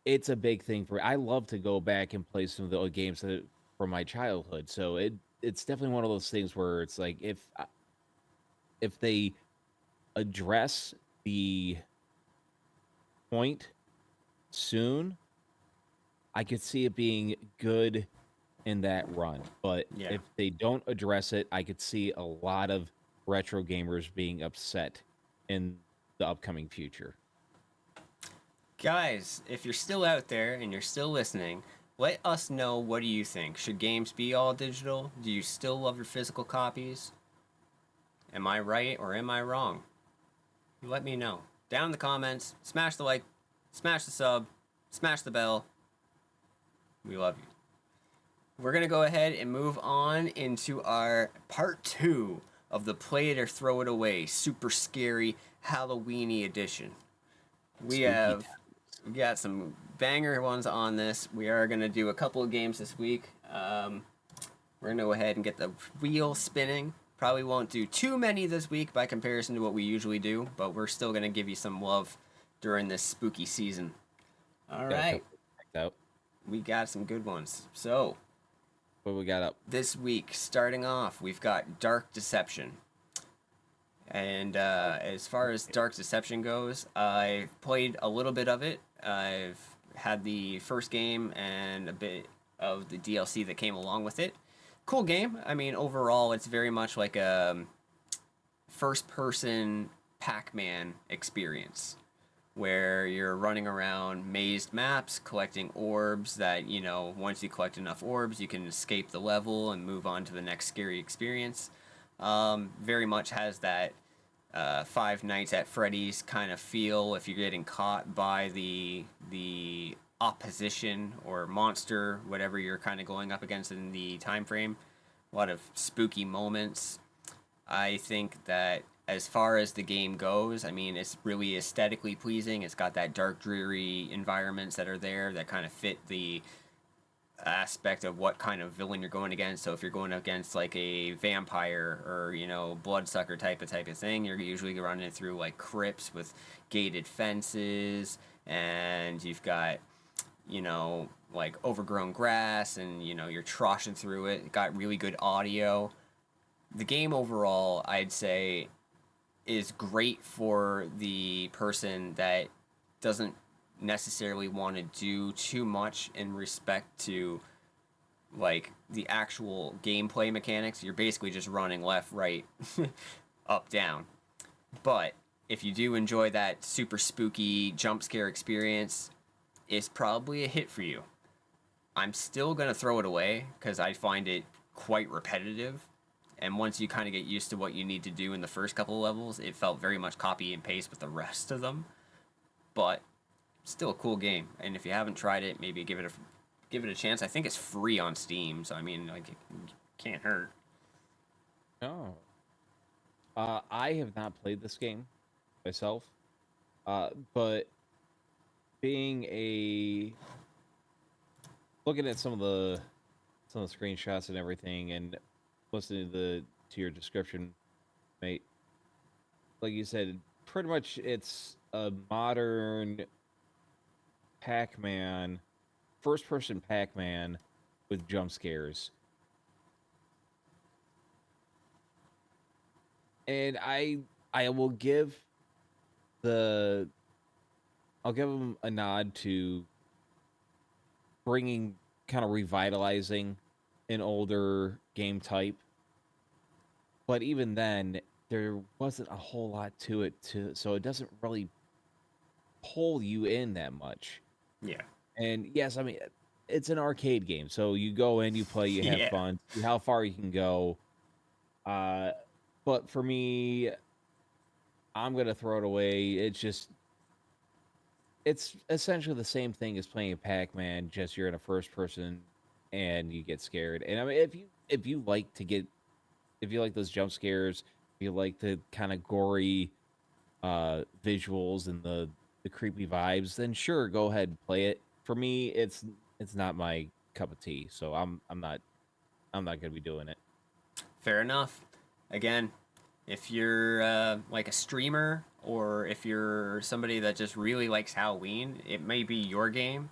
it's a big thing for me. I love to go back and play some of the old games from my childhood. So it's definitely one of those things where it's like, if they address the point soon, I could see it being good in that run. But if they don't address it, I could see a lot of retro gamers being upset in the upcoming future. Guys, if you're still out there and you're still listening, let us know, what do you think? Should games be all digital? Do you still love your physical copies? Am I right or am I wrong? Let me know. Down in the comments, smash the like, smash the sub, smash the bell. We love you. We're going to go ahead and move on into our part 2 of the Play It or Throw It Away Super Scary Halloweeny edition. We got some banger ones on this. We are going to do a couple of games this week. We're going to go ahead and get the wheel spinning. Probably won't do too many this week by comparison to what we usually do, but we're still going to give you some love during this spooky season. All right. We got some good ones. So, what we got up this week, starting off, we've got Dark Deception. And as far as Dark Deception goes, I've played a little bit of it. I've had the first game and a bit of the DLC that came along with it. Cool game. I mean, overall, it's very much like a first-person Pac-Man experience, where you're running around mazed maps, collecting orbs that, once you collect enough orbs, you can escape the level and move on to the next scary experience. Very much has that Five Nights at Freddy's kind of feel if you're getting caught by the opposition or monster, whatever you're kind of going up against in the time frame. A lot of spooky moments. I think that as far as the game goes, I mean, it's really aesthetically pleasing. It's got that dark, dreary environments that are there that kind of fit the aspect of what kind of villain you're going against. So if you're going against like a vampire or bloodsucker type of thing, you're usually running through like crypts with gated fences, and you've got like overgrown grass, and you're troshing through it. It got really good audio. The game overall, I'd say, is great for the person that doesn't necessarily want to do too much in respect to like the actual gameplay mechanics. You're basically just running left, right, up, down. But if you do enjoy that super spooky jump scare experience, it's probably a hit for you. I'm still going to throw it away because I find it quite repetitive. And once you kind of get used to what you need to do in the first couple of levels, it felt very much copy and paste with the rest of them. But still a cool game. And if you haven't tried it, maybe give it a chance. I think it's free on Steam, so I mean, like, it can't hurt. Oh. I have not played this game myself. But looking at some of the screenshots and everything, and listening to your description, mate, like you said, pretty much it's a modern Pac-Man, first-person Pac-Man with jump scares. And I will give the I'll give them a nod to bringing, kind of revitalizing an older game type. But even then, there wasn't a whole lot to it, so it doesn't really pull you in that much. Yeah. And yes, I mean, it's an arcade game, so you go in, you play, you have Yeah. fun, see how far you can go. But for me, I'm gonna throw it away. It's essentially the same thing as playing Pac-Man, just you're in a first person and you get scared. And I mean, if you like to get, if you like those jump scares, if you like the kind of gory visuals and the creepy vibes, then sure, go ahead and play it. For me, it's not my cup of tea, so I'm not gonna be doing it. Fair enough. Again, if you're like a streamer or if you're somebody that just really likes Halloween, it may be your game.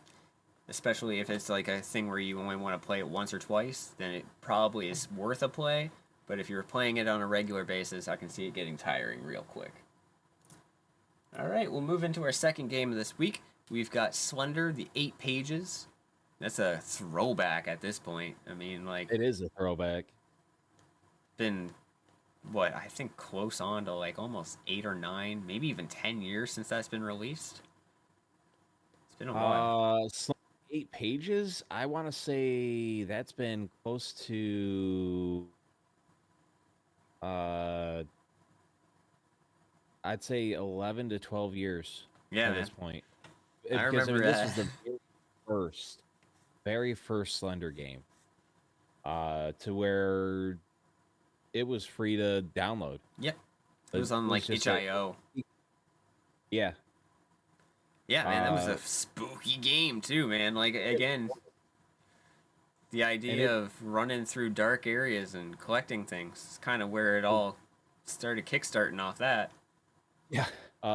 Especially if it's like a thing where you only want to play it once or twice, then it probably is worth a play. But if you're playing it on a regular basis, I can see it getting tiring real quick. All right, we'll move into our second game of this week. We've got Slender, the 8 pages. That's a throwback at this point. I mean, like, It is a throwback. been what I think close on to like almost 8 or 9, maybe even 10 years since that's been released. It's been a while. 8 pages. I want to say that's been close to I'd say 11 to 12 years Yeah, at man. this point. I Because remember this was the very first Slender game. To where it was free to download. Yep. It was on like just itch.io. Yeah. Yeah, man, that was a spooky game too, man. Like again, the idea of running through dark areas and collecting things is kind of where it all started kickstarting off that. Yeah.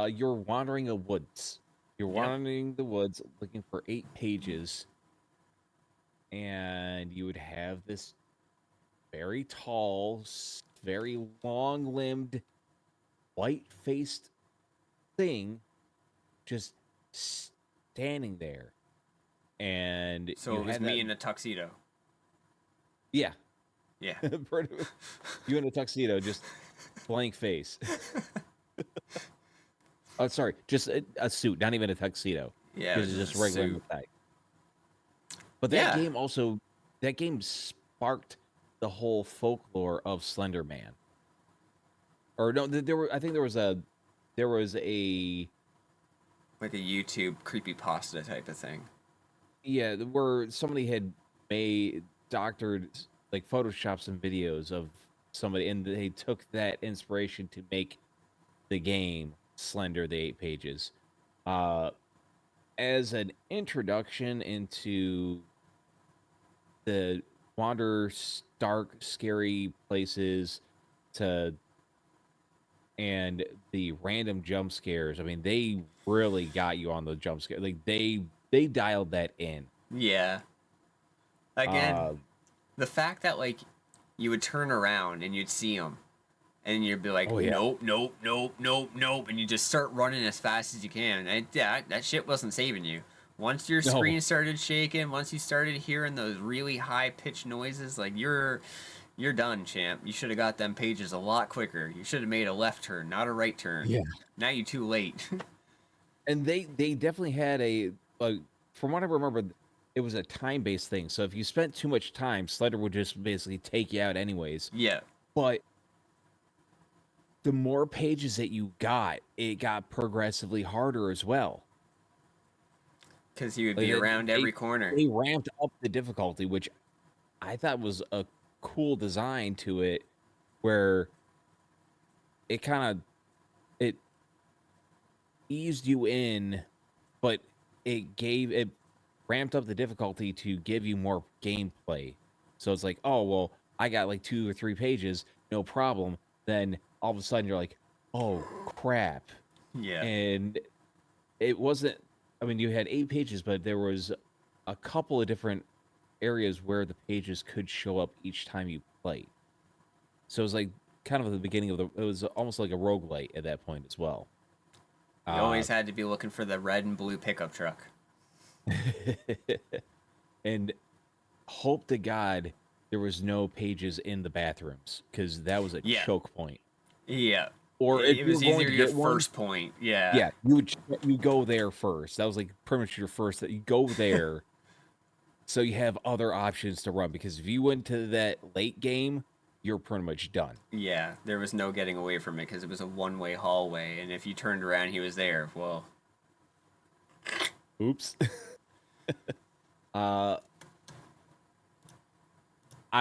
You're wandering the woods. You're wandering the woods looking for 8 pages. And you would have this very tall, very long-limbed, white-faced thing just standing there. And So you it was had me that- in a tuxedo. Yeah. Yeah. You in a tuxedo, just blank face. Oh, sorry, just a suit, not even a tuxedo. Yeah, it was just a regular suit. tie. But that Yeah. game sparked the whole folklore of Slender Man. Or no, I think there was a Like a YouTube creepypasta type of thing. yeah, where somebody had doctored, like photoshopped some videos of somebody, and they took that inspiration to make the game Slender, the 8 pages, as an introduction into the wander dark, scary places and the random jump scares. I mean, they really got you on the jump scare. Like they dialed that in. Yeah. Again, the fact that like you would turn around and you'd see them, and you'd be like, Oh, yeah. nope, nope, nope, nope, nope, and you just start running as fast as you can. And that shit wasn't saving you. Once your No. screen started shaking, once you started hearing those really high pitched noises, like you're done, champ. You should have got them pages a lot quicker. You should have made a left turn, not a right turn. Yeah. Now you're too late. And they definitely had from what I remember, it was a time-based thing. So if you spent too much time, Slender would just basically take you out anyways. Yeah. But the more pages that you got, it got progressively harder as well. Because he would be around every corner. They ramped up the difficulty, which I thought was a cool design to it, where it eased you in, but it ramped up the difficulty to give you more gameplay. So it's like, oh well, I got like 2 or 3 pages, no problem. Then all of a sudden you're like, oh crap. Yeah. And it wasn't, I mean, you had 8 pages, but there was a couple of different areas where the pages could show up each time you played. So it was like kind of at the beginning of it was almost like a roguelite at that point as well. You always had to be looking for the red and blue pickup truck. And hope to God there was no pages in the bathrooms, because that was a choke point. Yeah. Or if it you was were going either to your get one, first point. Yeah. yeah, you go there first. That was like pretty much your first. You go there, so you have other options to run. Because if you went to that late game, you're pretty much done. Yeah, there was no getting away from it because it was a one-way hallway, and if you turned around, he was there. Well, oops. I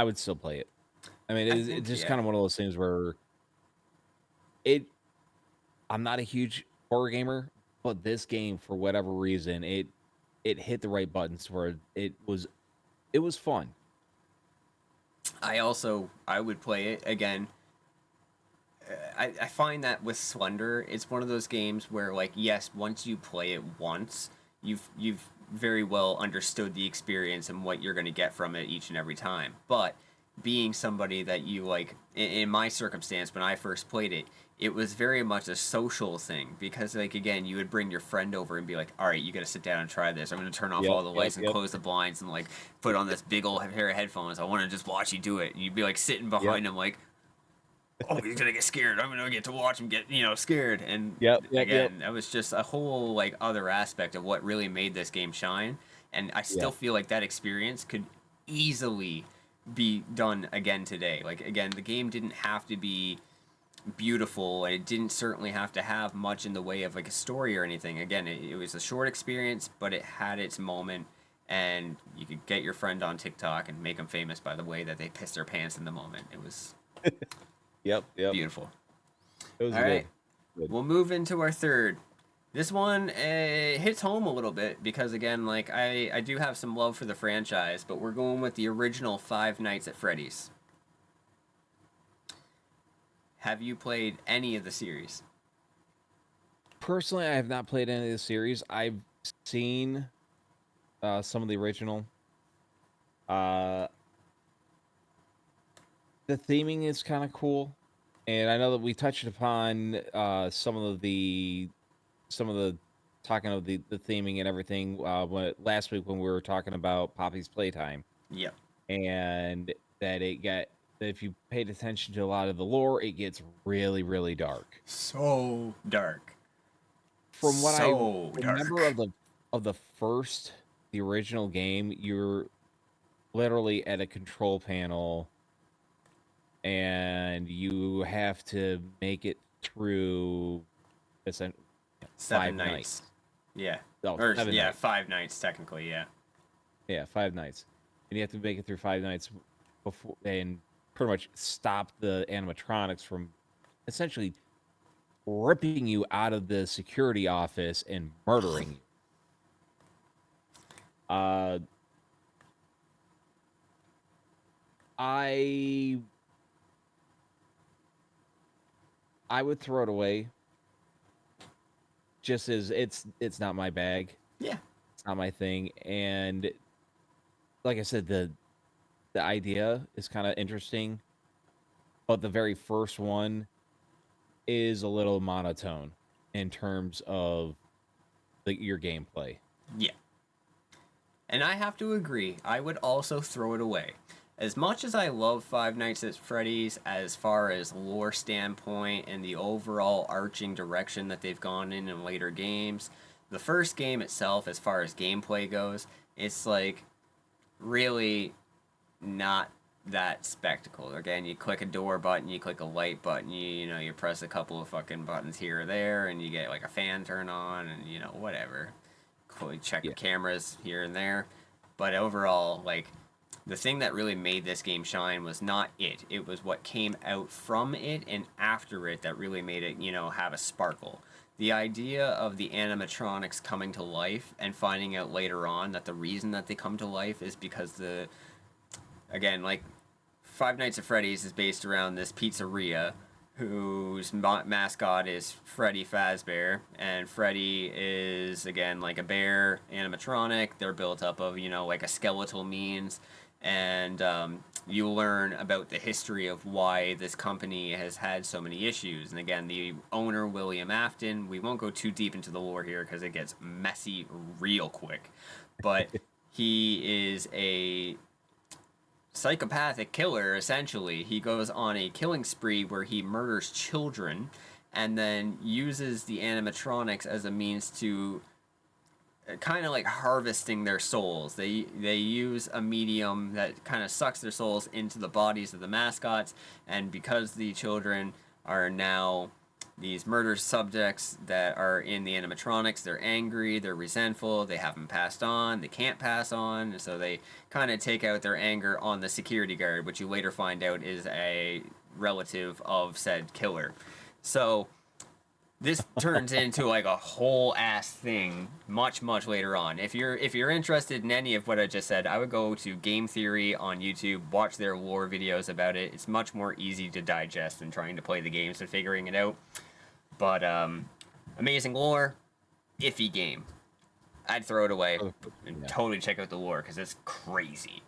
would still play it. I mean, it's just kind of one of those things where I'm not a huge horror gamer, but this game, for whatever reason, it hit the right buttons where it was fun. I would play it again. I find that with Slender, it's one of those games where, like, yes, once you play it once, you've very well understood the experience and what you're going to get from it each and every time. But being somebody that you, like, in my circumstance, when I first played it, it was very much a social thing because, like, again, you would bring your friend over and be like, all right, you got to sit down and try this. I'm going to turn off all the lights and close the blinds and, like, put on this big old pair of headphones. I want to just watch you do it. And you'd be, like, sitting behind him, like, oh, he's going to get scared. I'm going to get to watch him get, scared. And again, that was just a whole, like, other aspect of what really made this game shine. And I still feel like that experience could easily be done again today. Like, again, the game didn't have to be beautiful, and it didn't certainly have to have much in the way of, like, a story or anything. Again, it was a short experience, but it had its moment, and you could get your friend on TikTok and make them famous by the way that they pissed their pants in the moment. It was beautiful. It was all right. We'll move into our third. This one hits home a little bit because, again, like, I do have some love for the franchise, but we're going with the original Five Nights at Freddy's. Have you played any of the series? Personally, I have not played any of the series. I've seen some of the original. The theming is kind of cool, and I know that we touched upon some of the talking of the theming and everything last week when we were talking about Poppy's Playtime. Yep. And that if you paid attention to a lot of the lore, it gets really, really dark. So dark. From what I remember of the original game, you're literally at a control panel, and you have to make it through 7 nights. Yeah. Oh, 7 nights. 5 nights technically. Yeah. Yeah, 5 nights, and you have to make it through 5 nights before and pretty much stop the animatronics from essentially ripping you out of the security office and murdering you. I would throw it away. Just as it's not my bag. Yeah. It's not my thing. And like I said, the idea is kind of interesting, but the very first one is a little monotone in terms of your gameplay. Yeah. And I have to agree. I would also throw it away. As much as I love Five Nights at Freddy's as far as lore standpoint and the overall arching direction that they've gone in later games, the first game itself, as far as gameplay goes, it's like really not that spectacle. Again, you click a door button, you click a light button, you press a couple of fucking buttons here or there, and you get like a fan turn on, and whatever. Check the cameras here and there. But overall, like, the thing that really made this game shine was not it. It was what came out from it and after it that really made it, have a sparkle. The idea of the animatronics coming to life and finding out later on that the reason that they come to life is because again, like, Five Nights at Freddy's is based around this pizzeria whose mascot is Freddy Fazbear, and Freddy is, again, like a bear animatronic. They're built up of, like a skeletal means, and you learn about the history of why this company has had so many issues. And again, the owner, William Afton, we won't go too deep into the lore here because it gets messy real quick, but he is a psychopathic killer, essentially. He goes on a killing spree where he murders children and then uses the animatronics as a means to kind of like harvesting their souls. They use a medium that kind of sucks their souls into the bodies of the mascots, and because the children are now these murder subjects that are in the animatronics, they're angry, they're resentful, they haven't passed on, they can't pass on, and so they kind of take out their anger on the security guard, which you later find out is a relative of said killer. So this turns into like a whole ass thing much later on. If you're interested in any of what I just said, I would go to Game Theory on YouTube, watch their lore videos about it. It's much more easy to digest than trying to play the games and figuring it out. But amazing lore, iffy game. I'd throw it away and totally check out the lore because it's crazy.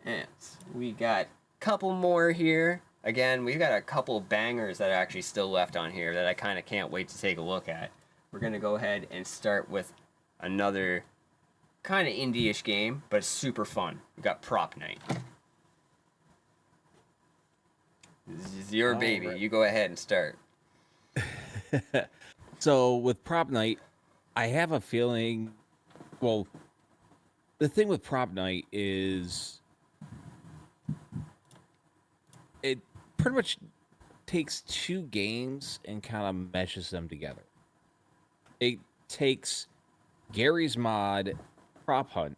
And we got a couple more here. Again, we've got a couple bangers that are actually still left on here that I kind of can't wait to take a look at. We're going to go ahead and start with another kind of indie-ish game, but super fun. We got Prop Night. This is your baby. Right. You go ahead and start. So with Prop Night, I have a feeling, well, the thing with Prop Night is it pretty much takes two games and kind of meshes them together. It takes Gary's mod, Prop Hunt,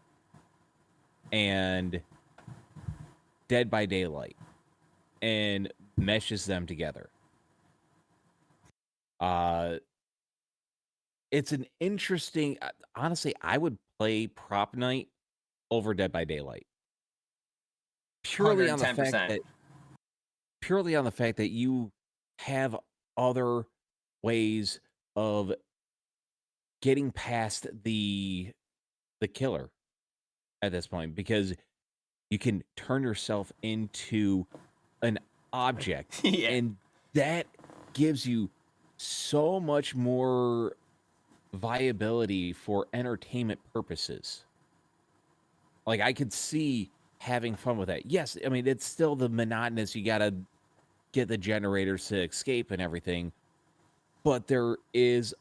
and Dead by Daylight and meshes them together. It's an interesting, honestly, I would play Prop Night over Dead by Daylight. Purely on the fact that you have other ways of getting past the killer at this point, because you can turn yourself into an object. Yeah. And that gives you so much more viability for entertainment purposes. Like, I could see having fun with that. Yes, I mean, it's still the monotonous, you gotta get the generators to escape and everything, but there is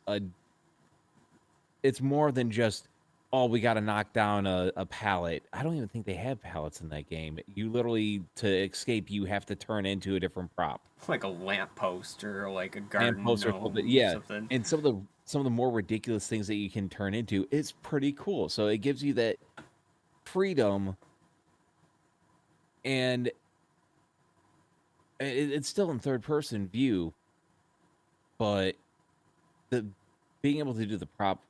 it's more than just, oh, we gotta knock down a pallet. I don't even think they have pallets in that game. You literally, to escape, you have to turn into a different prop, like a lamppost or like a garden gnome, yeah, something. And some of the more ridiculous things that you can turn into is pretty cool. So it gives you that freedom, and it's still in third person view, but being able to do the prop,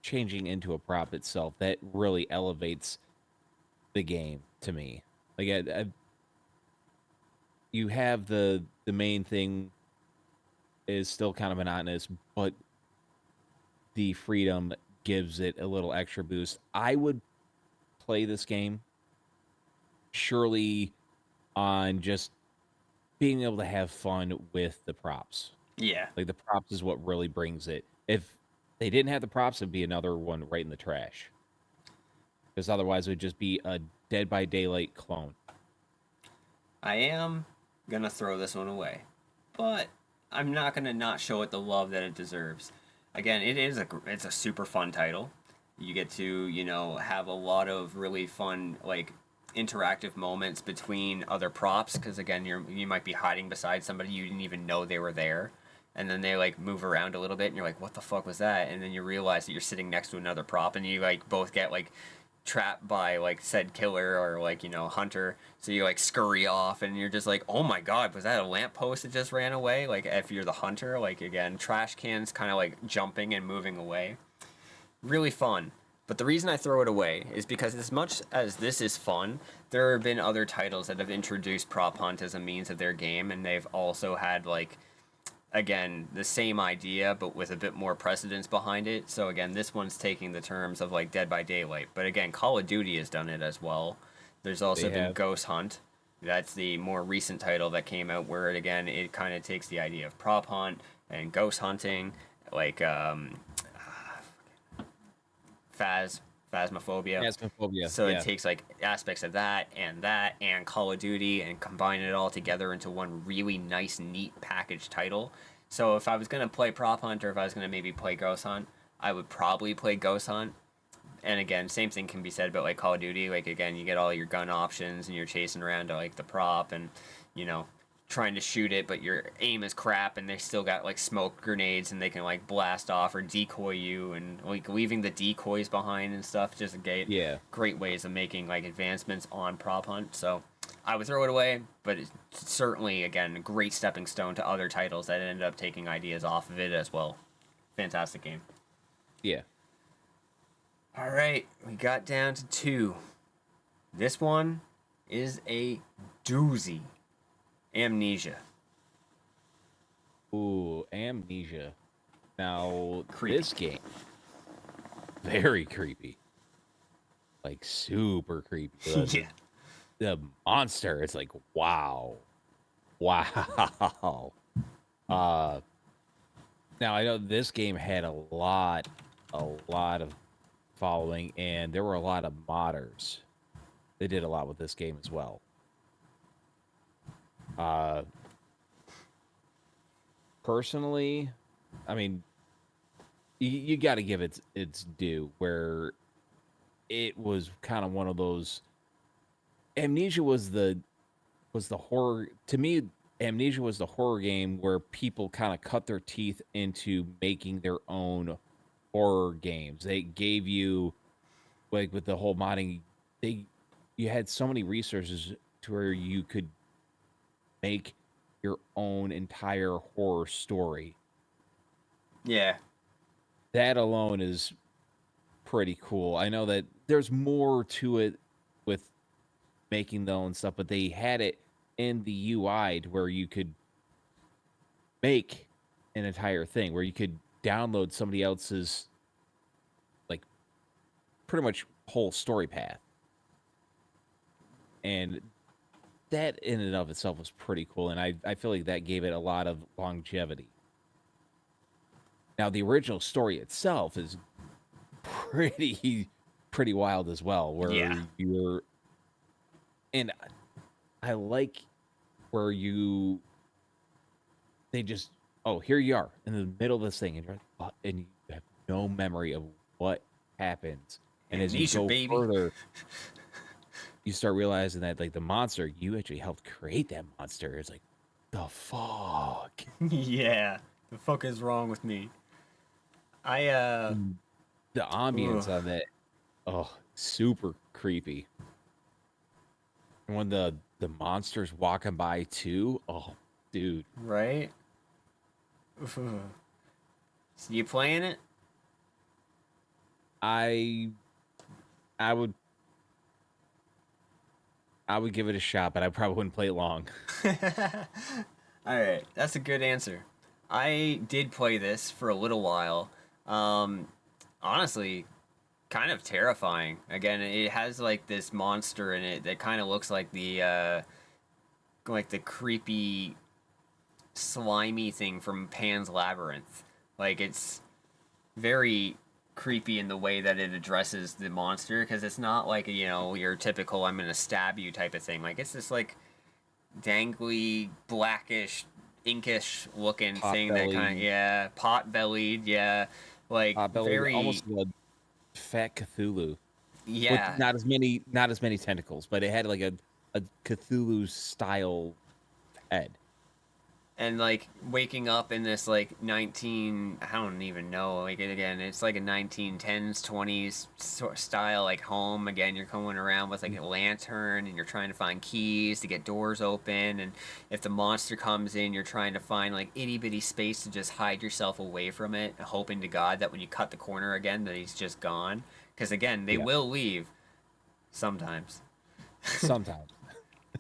changing into a prop itself, that really elevates the game to me. Like, you have the main thing is still kind of monotonous, but the freedom gives it a little extra boost. I would play this game surely on just being able to have fun with the props. Yeah. Like, the props is what really brings it. If they didn't have the props, it'd be another one right in the trash. Because otherwise it would just be a Dead by Daylight clone. I am going to throw this one away. But I'm not going to not show it the love that it deserves. Again, it's a super fun title. You get to, have a lot of really fun, like, interactive moments between other props, because again, you might be hiding beside somebody you didn't even know they were there, and then they like move around a little bit and you're like, what the fuck was that? And then you realize that you're sitting next to another prop, and you like both get like trapped by like said killer or like hunter, so you like scurry off and you're just like, oh my god, was that a lamppost that just ran away? Like, if you're the hunter, like, again, trash cans kind of like jumping and moving away. Really fun. But the reason I throw it away is because as much as this is fun, there have been other titles that have introduced prop hunt as a means of their game, and they've also had like again, the same idea, but with a bit more precedence behind it. So again, this one's taking the terms of like Dead by Daylight, but again, Call of Duty has done it as well. There's also been Ghost Hunt. That's the more recent title that came out, where it kind of takes the idea of prop hunt and ghost hunting, like Phasmophobia. Phasmophobia. So it takes like aspects of that and Call of Duty and combine it all together into one really nice, neat package title. So if I was gonna play Prop Hunt, or if I was gonna maybe play Ghost Hunt, I would probably play Ghost Hunt. And again, same thing can be said about like Call of Duty. Like again, you get all your gun options and you're chasing around to like the prop and, you know, trying to shoot it, but your aim is crap, and they still got like smoke grenades and they can like blast off or decoy you, and like leaving the decoys behind and stuff. Just great ways of making like advancements on Prop Hunt. So I would throw it away, but it's certainly, again, a great stepping stone to other titles that ended up taking ideas off of it as well. Fantastic game. Yeah. All right, we got down to 2. This one is a doozy. Amnesia. Ooh, Amnesia. Now, this game, very creepy. Like, super creepy. Yeah. The monster, it's like, wow. Wow. Now, I know this game had a lot of following, and there were a lot of modders. They did a lot with this game as well. Personally, I mean, you got to give it its due, where it was kind of one of those. Amnesia was the horror to me. Amnesia was the horror game where people kind of cut their teeth into making their own horror games. They gave you, like, with the whole modding, you had so many resources to where you could make your own entire horror story. Yeah. That alone is pretty cool. I know that there's more to it with making their own stuff, but they had it in the UI to where you could make an entire thing, where you could download somebody else's, like, pretty much whole story path. And that in and of itself was pretty cool, and I feel like that gave it a lot of longevity. Now, the original story itself is pretty wild as well, where you're... And I like where they just... Oh, here you are in the middle of this thing, and you have no memory of what happens. And as you go further... You start realizing that, like, the monster, you actually helped create that monster. It's like, the fuck? Yeah. The fuck is wrong with me? The ambience of it, super creepy. And when the monster's walking by, too, oh, dude. Right? So you playing it? I would give it a shot, but I probably wouldn't play it long. All right, that's a good answer. I did play this for a little while. Honestly, kind of terrifying. Again, it has like this monster in it that kind of looks like the creepy, slimy thing from Pan's Labyrinth. Like, it's very creepy in the way that it addresses the monster, because it's not like, you know, your typical I'm gonna stab you type of thing. Like, it's this like dangly, blackish, inkish looking thing that kind of pot-bellied, like very almost like a fat Cthulhu. Yeah, with not as many tentacles, but it had like a Cthulhu style head. And like waking up in this like I don't even know, like, again, it's like a 1910s 20s style like home. Again, you're going around with like a lantern and you're trying to find keys to get doors open, and if the monster comes in, you're trying to find like itty bitty space to just hide yourself away from it, hoping to God that when you cut the corner again that he's just gone, because again, they will leave sometimes.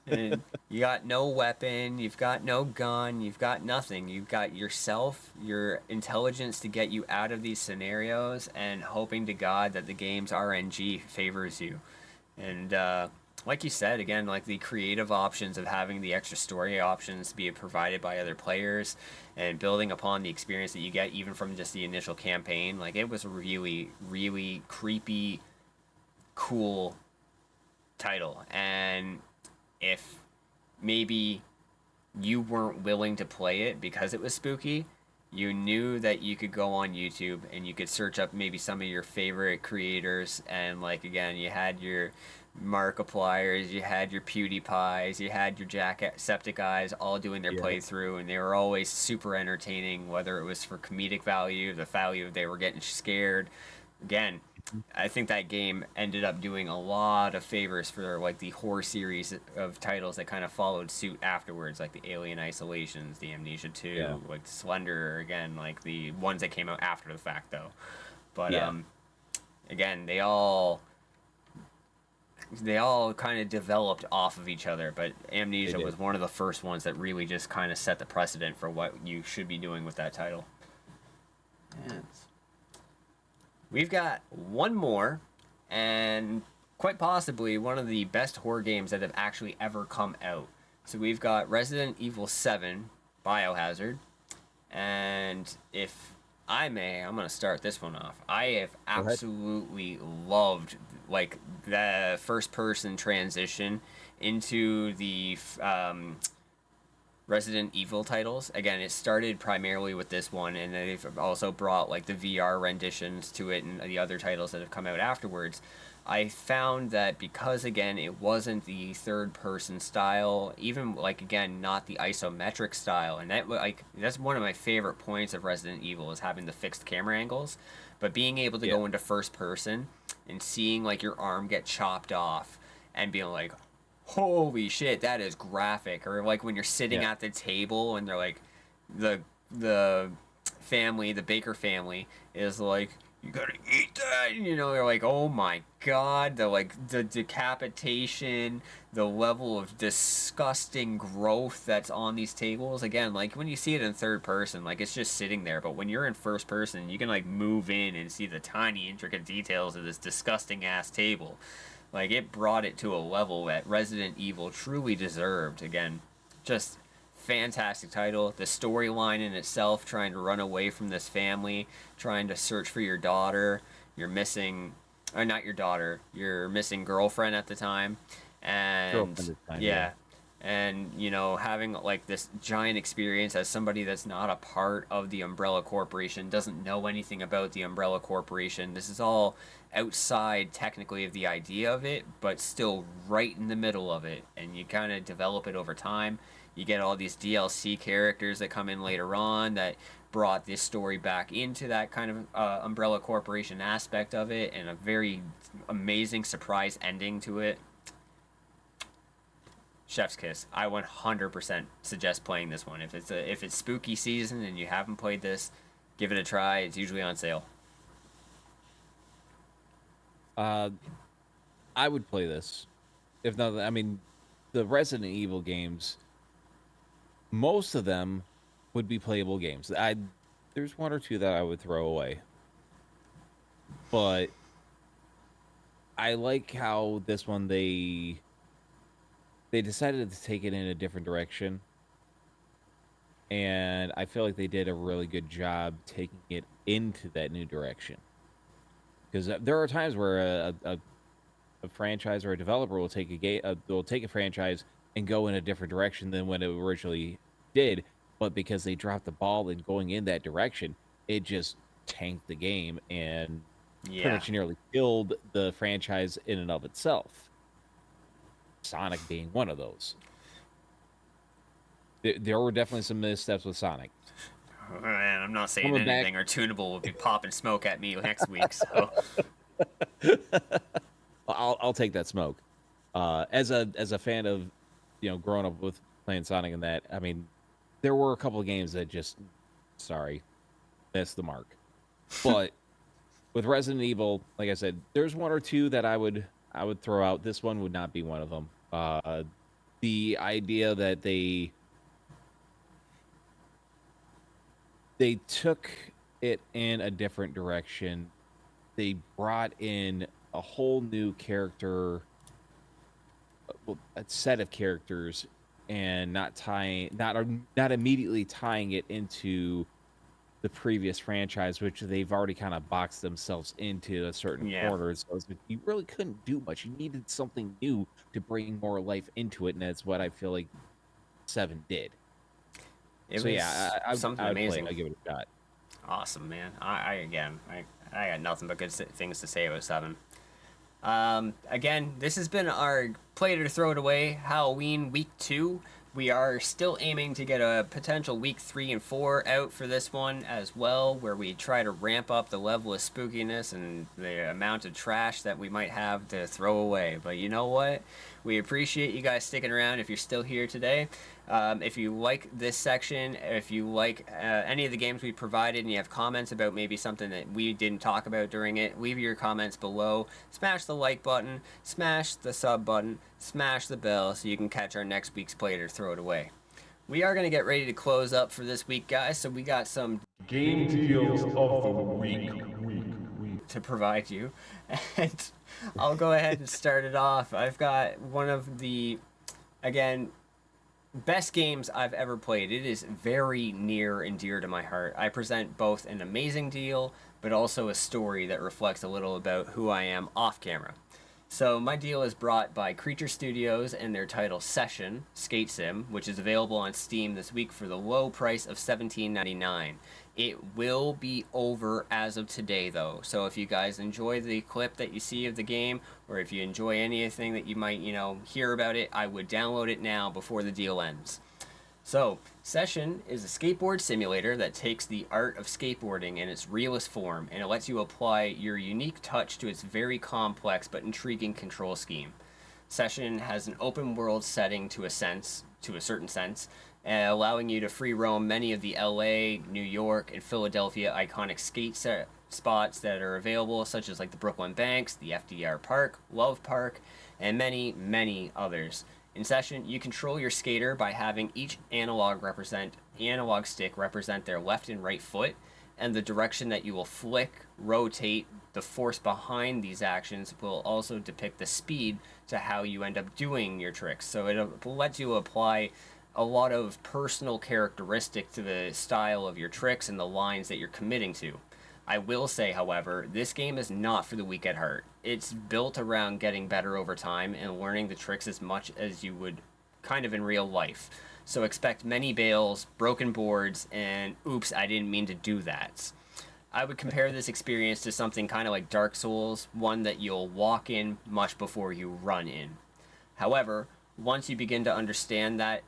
And you got no weapon, you've got no gun, you've got nothing. You've got yourself, your intelligence to get you out of these scenarios, and hoping to God that the game's RNG favors you. And like you said, again, like the creative options of having the extra story options be provided by other players and building upon the experience that you get even from just the initial campaign. Like, it was a really, really creepy, cool title. And if maybe you weren't willing to play it because it was spooky, you knew that you could go on YouTube and you could search up maybe some of your favorite creators, and like, again, you had your Markipliers, you had your PewDiePies, you had your Jacksepticeye's all doing their playthrough, and they were always super entertaining, whether it was for comedic value, the value of they were getting scared. Again, I think that game ended up doing a lot of favors for like the horror series of titles that kind of followed suit afterwards, like the Alien Isolations, the Amnesia 2, like Slender, again, like the ones that came out after the fact though. But again, they all kind of developed off of each other, but Amnesia was one of the first ones that really just kind of set the precedent for what you should be doing with that title. And we've got one more, and quite possibly one of the best horror games that have actually ever come out. So we've got Resident Evil 7 Biohazard, and if I may, I'm going to start this one off. I have absolutely loved like the first person transition into the Resident Evil titles. Again, it started primarily with this one, and they've also brought like the VR renditions to it and the other titles that have come out afterwards. I found that because, again, it wasn't the third person style, even like, again, not the isometric style, and that like that's one of my favorite points of Resident Evil is having the fixed camera angles, but being able to go into first person and seeing like your arm get chopped off and being like, holy shit, that is graphic. Or like when you're sitting at the table and they're like, the family, the Baker family is like, you gotta eat that, you know, they're like, oh my god, the decapitation, the level of disgusting growth that's on these tables. Again, like when you see it in third person, like it's just sitting there, but when you're in first person, you can like move in and see the tiny intricate details of this disgusting ass table. Like, it brought it to a level that Resident Evil truly deserved. Again, just fantastic title. The storyline in itself, trying to run away from this family, trying to search for your daughter, your missing, or not your daughter, your missing girlfriend at the time. And and, you know, having like this giant experience as somebody that's not a part of the Umbrella Corporation, doesn't know anything about the Umbrella Corporation. This is all outside technically of the idea of it, but still right in the middle of it. And you kind of develop it over time. You get all these DLC characters that come in later on that brought this story back into that kind of Umbrella Corporation aspect of it, and a very amazing surprise ending to it. Chef's kiss. I 100% suggest playing this one. If it's spooky season and you haven't played this, give it a try. It's usually on sale. I would play this. If not, I mean, the Resident Evil games, most of them would be playable games. There's one or two that I would throw away. But I like how this one they decided to take it in a different direction. And I feel like they did a really good job taking it into that new direction. Because there are times where a franchise or a developer will take a franchise and go in a different direction than when it originally did, but because they dropped the ball in going in that direction, it just tanked the game and pretty much nearly killed the franchise in and of itself. Sonic being one of those. There were definitely some missteps with Sonic. Oh, man, I'm not saying anything, or Tuneable will be popping smoke at me next week. So I'll take that smoke. As a fan of, you know, growing up with playing Sonic and that, I mean, there were a couple of games that just, missed the mark. But with Resident Evil, like I said, there's one or two that I would throw out. This one would not be one of them. the idea that they took it in a different direction. They brought in a whole new character, well, a set of characters, and not immediately tying it into the previous franchise, which they've already kind of boxed themselves into a certain Yeah. corner. So it's like you really couldn't do much. You needed something new to bring more life into it, and that's what I feel like 7 did. It So was yeah, something I would play amazing. it. I give it a shot. Awesome, man. I got nothing but good things to say about 7. Again, this has been our Play It or Throw It Away Halloween Week 2. We are still aiming to get a potential Week 3 and 4 out for this one as well, where we try to ramp up the level of spookiness and the amount of trash that we might have to throw away. But you know what? We appreciate you guys sticking around if you're still here today. If you like this section, if you like any of the games we provided and you have comments about maybe something that we didn't talk about during it, leave your comments below. Smash the like button, smash the sub button, smash the bell so you can catch our next week's Play It or Throw It Away. We are going to get ready to close up for this week, guys, so we got some game deals of the week. to provide you. And I'll go ahead and start it off. I've got one of the, again, best games I've ever played. It is very near and dear to my heart. I present both an amazing deal, but also a story that reflects a little about who I am off camera. So my deal is brought by Creature Studios and their title Session Skate Sim, which is available on Steam this week for the low price of $17.99. It will be over as of today, though. So if you guys enjoy the clip that you see of the game, or if you enjoy anything that you might, hear about it, I would download it now before the deal ends. So, Session is a skateboard simulator that takes the art of skateboarding in its realist form, and it lets you apply your unique touch to its very complex but intriguing control scheme. Session has an open world setting to a certain sense, allowing you to free roam many of the LA, New York, and Philadelphia iconic skate spots that are available, such as like the Brooklyn Banks, the FDR Park, Love Park, and many, many others. In Session, you control your skater by having each analog stick represent their left and right foot, and the direction that you will flick, rotate, the force behind these actions will also depict the speed to how you end up doing your tricks. So it lets you apply a lot of personal characteristic to the style of your tricks and the lines that you're committing to. I will say, however, this game is not for the weak at heart. It's built around getting better over time and learning the tricks as much as you would kind of in real life. So expect many bails, broken boards, and oops, I didn't mean to do that. I would compare this experience to something kind of like Dark Souls, one that you'll walk in much before you run in. However, once you begin to understand that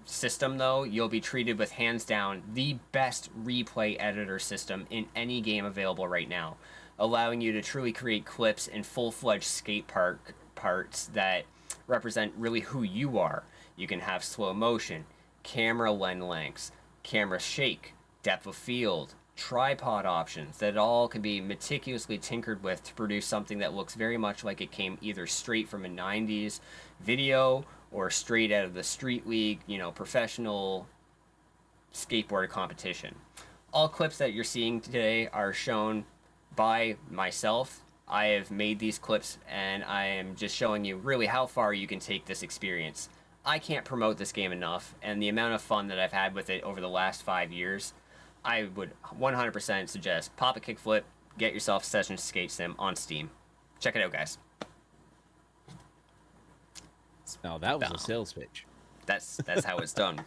system, though, you'll be treated with hands down the best replay editor system in any game available right now, allowing you to truly create clips and full-fledged skate park parts that represent really who you are. You can have slow motion, camera lengths, camera shake, depth of field, tripod options that all can be meticulously tinkered with to produce something that looks very much like it came either straight from a 90s video or straight out of the street league, professional skateboard competition. All clips that you're seeing today are shown by myself. I have made these clips and I am just showing you really how far you can take this experience. I can't promote this game enough, and the amount of fun that I've had with it over the last 5 years, I would 100% suggest pop a kickflip, get yourself Session Skate Sim on Steam. Check it out, guys. Now that was a sales pitch. That's how it's done.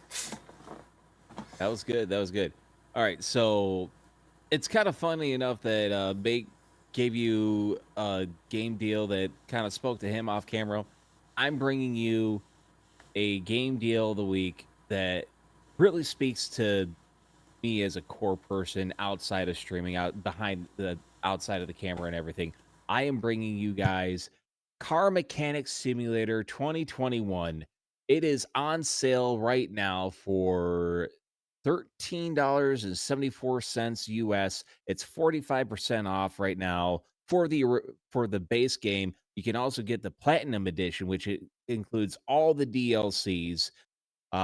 That was good. That was good. All right, so it's kind of funny enough that Bake gave you a game deal that kind of spoke to him off camera. I'm bringing you a game deal of the week that really speaks to me as a core person outside of streaming, outside of the camera and everything. I am bringing you guys Car Mechanic Simulator 2021. It is on sale right now for $13.74 US. It's 45% off right now for the base game. You can also get the Platinum Edition, which it includes all the DLCs,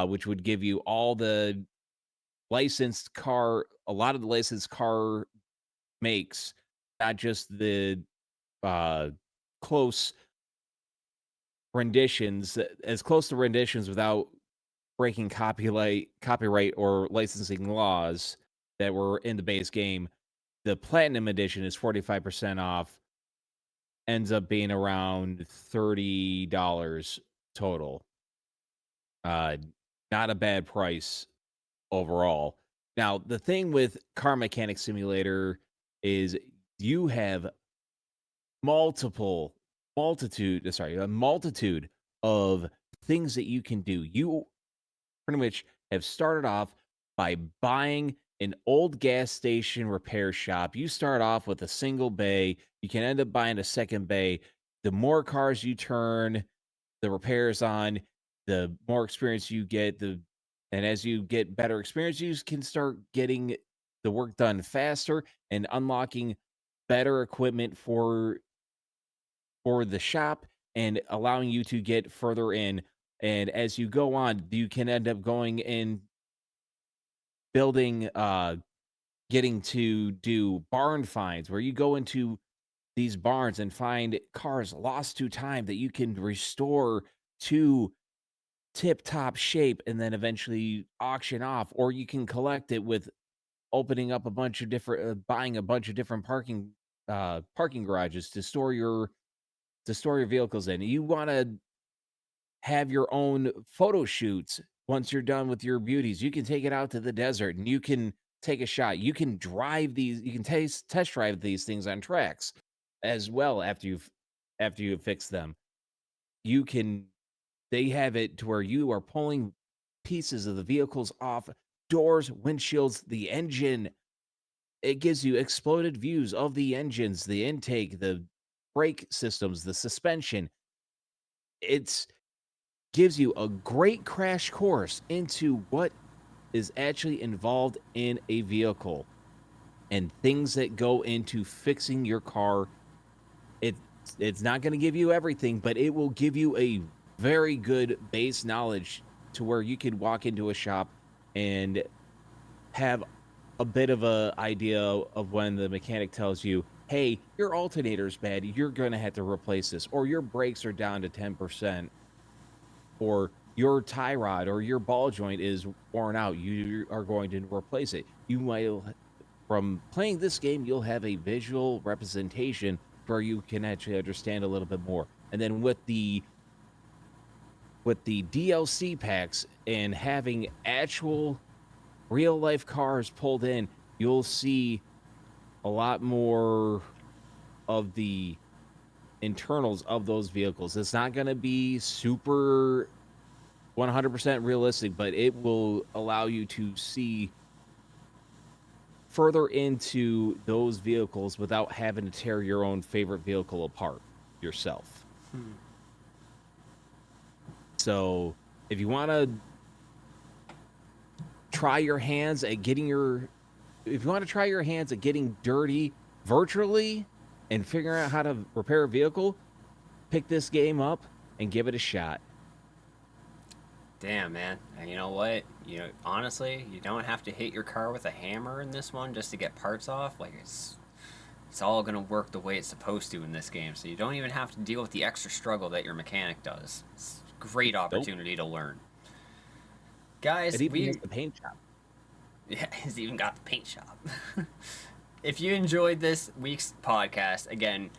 which would give you all the a lot of the licensed car makes, not just the close renditions, as close to renditions without breaking copyright or licensing laws that were in the base game. The Platinum Edition is 45% off, ends up being around $30 total. Not a bad price overall. Now, the thing with Car Mechanic Simulator is you have a multitude of things that you can do. You pretty much have started off by buying an old gas station repair shop. You start off with a single bay. You can end up buying a second bay. The more cars you turn the repairs on, the more experience you get. And as you get better experience, you can start getting the work done faster and unlocking better equipment for the shop and allowing you to get further in. And as you go on, you can end up going in building, getting to do barn finds, where you go into these barns and find cars lost to time that you can restore to tip-top shape and then eventually auction off, or you can collect it with opening up a bunch of different buying a bunch of different parking garages to store your vehicles in. You want to have your own photo shoots. Once you're done with your beauties, you can take it out to the desert and you can take a shot. You can drive these, you can test drive these things on tracks as well after you've fixed them. They have it to where you are pulling pieces of the vehicles off doors, windshields, the engine. It gives you exploded views of the engines, the intake, the brake systems, the suspension. It gives you a great crash course into what is actually involved in a vehicle and things that go into fixing your car. It's not going to give you everything, but it will give you a very good base knowledge to where you could walk into a shop and have a bit of a idea of when the mechanic tells you, hey, your alternator's bad, you're going to have to replace this, or your brakes are down to 10%, or your tie rod or your ball joint is worn out, you are going to replace it. You might, from playing this game, you'll have a visual representation where you can actually understand a little bit more. And then with the DLC packs and having actual real life cars pulled in, you'll see a lot more of the internals of those vehicles. It's not going to be super 100% realistic, but it will allow you to see further into those vehicles without having to tear your own favorite vehicle apart yourself. So if you want to try your hands at getting dirty virtually and figuring out how to repair a vehicle, pick this game up and give it a shot. Damn, man. And you know what? Honestly, you don't have to hit your car with a hammer in this one just to get parts off. Like, it's all going to work the way it's supposed to in this game. So you don't even have to deal with the extra struggle that your mechanic does. It's a great opportunity to learn. Guys, it even has the paint shop. Yeah, it's even got the paint shop. If you enjoyed this week's podcast, again,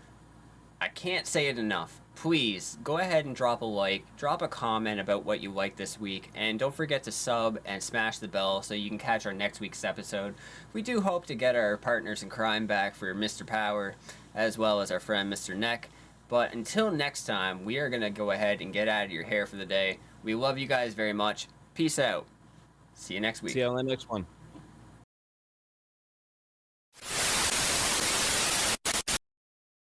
I can't say it enough. Please go ahead and drop a like, drop a comment about what you liked this week, and don't forget to sub and smash the bell so you can catch our next week's episode. We do hope to get our partners in crime back for Mr. Power, as well as our friend Mr. Neck. But until next time, we are going to go ahead and get out of your hair for the day. We love you guys very much. Peace out. See you next week. See you on the next one.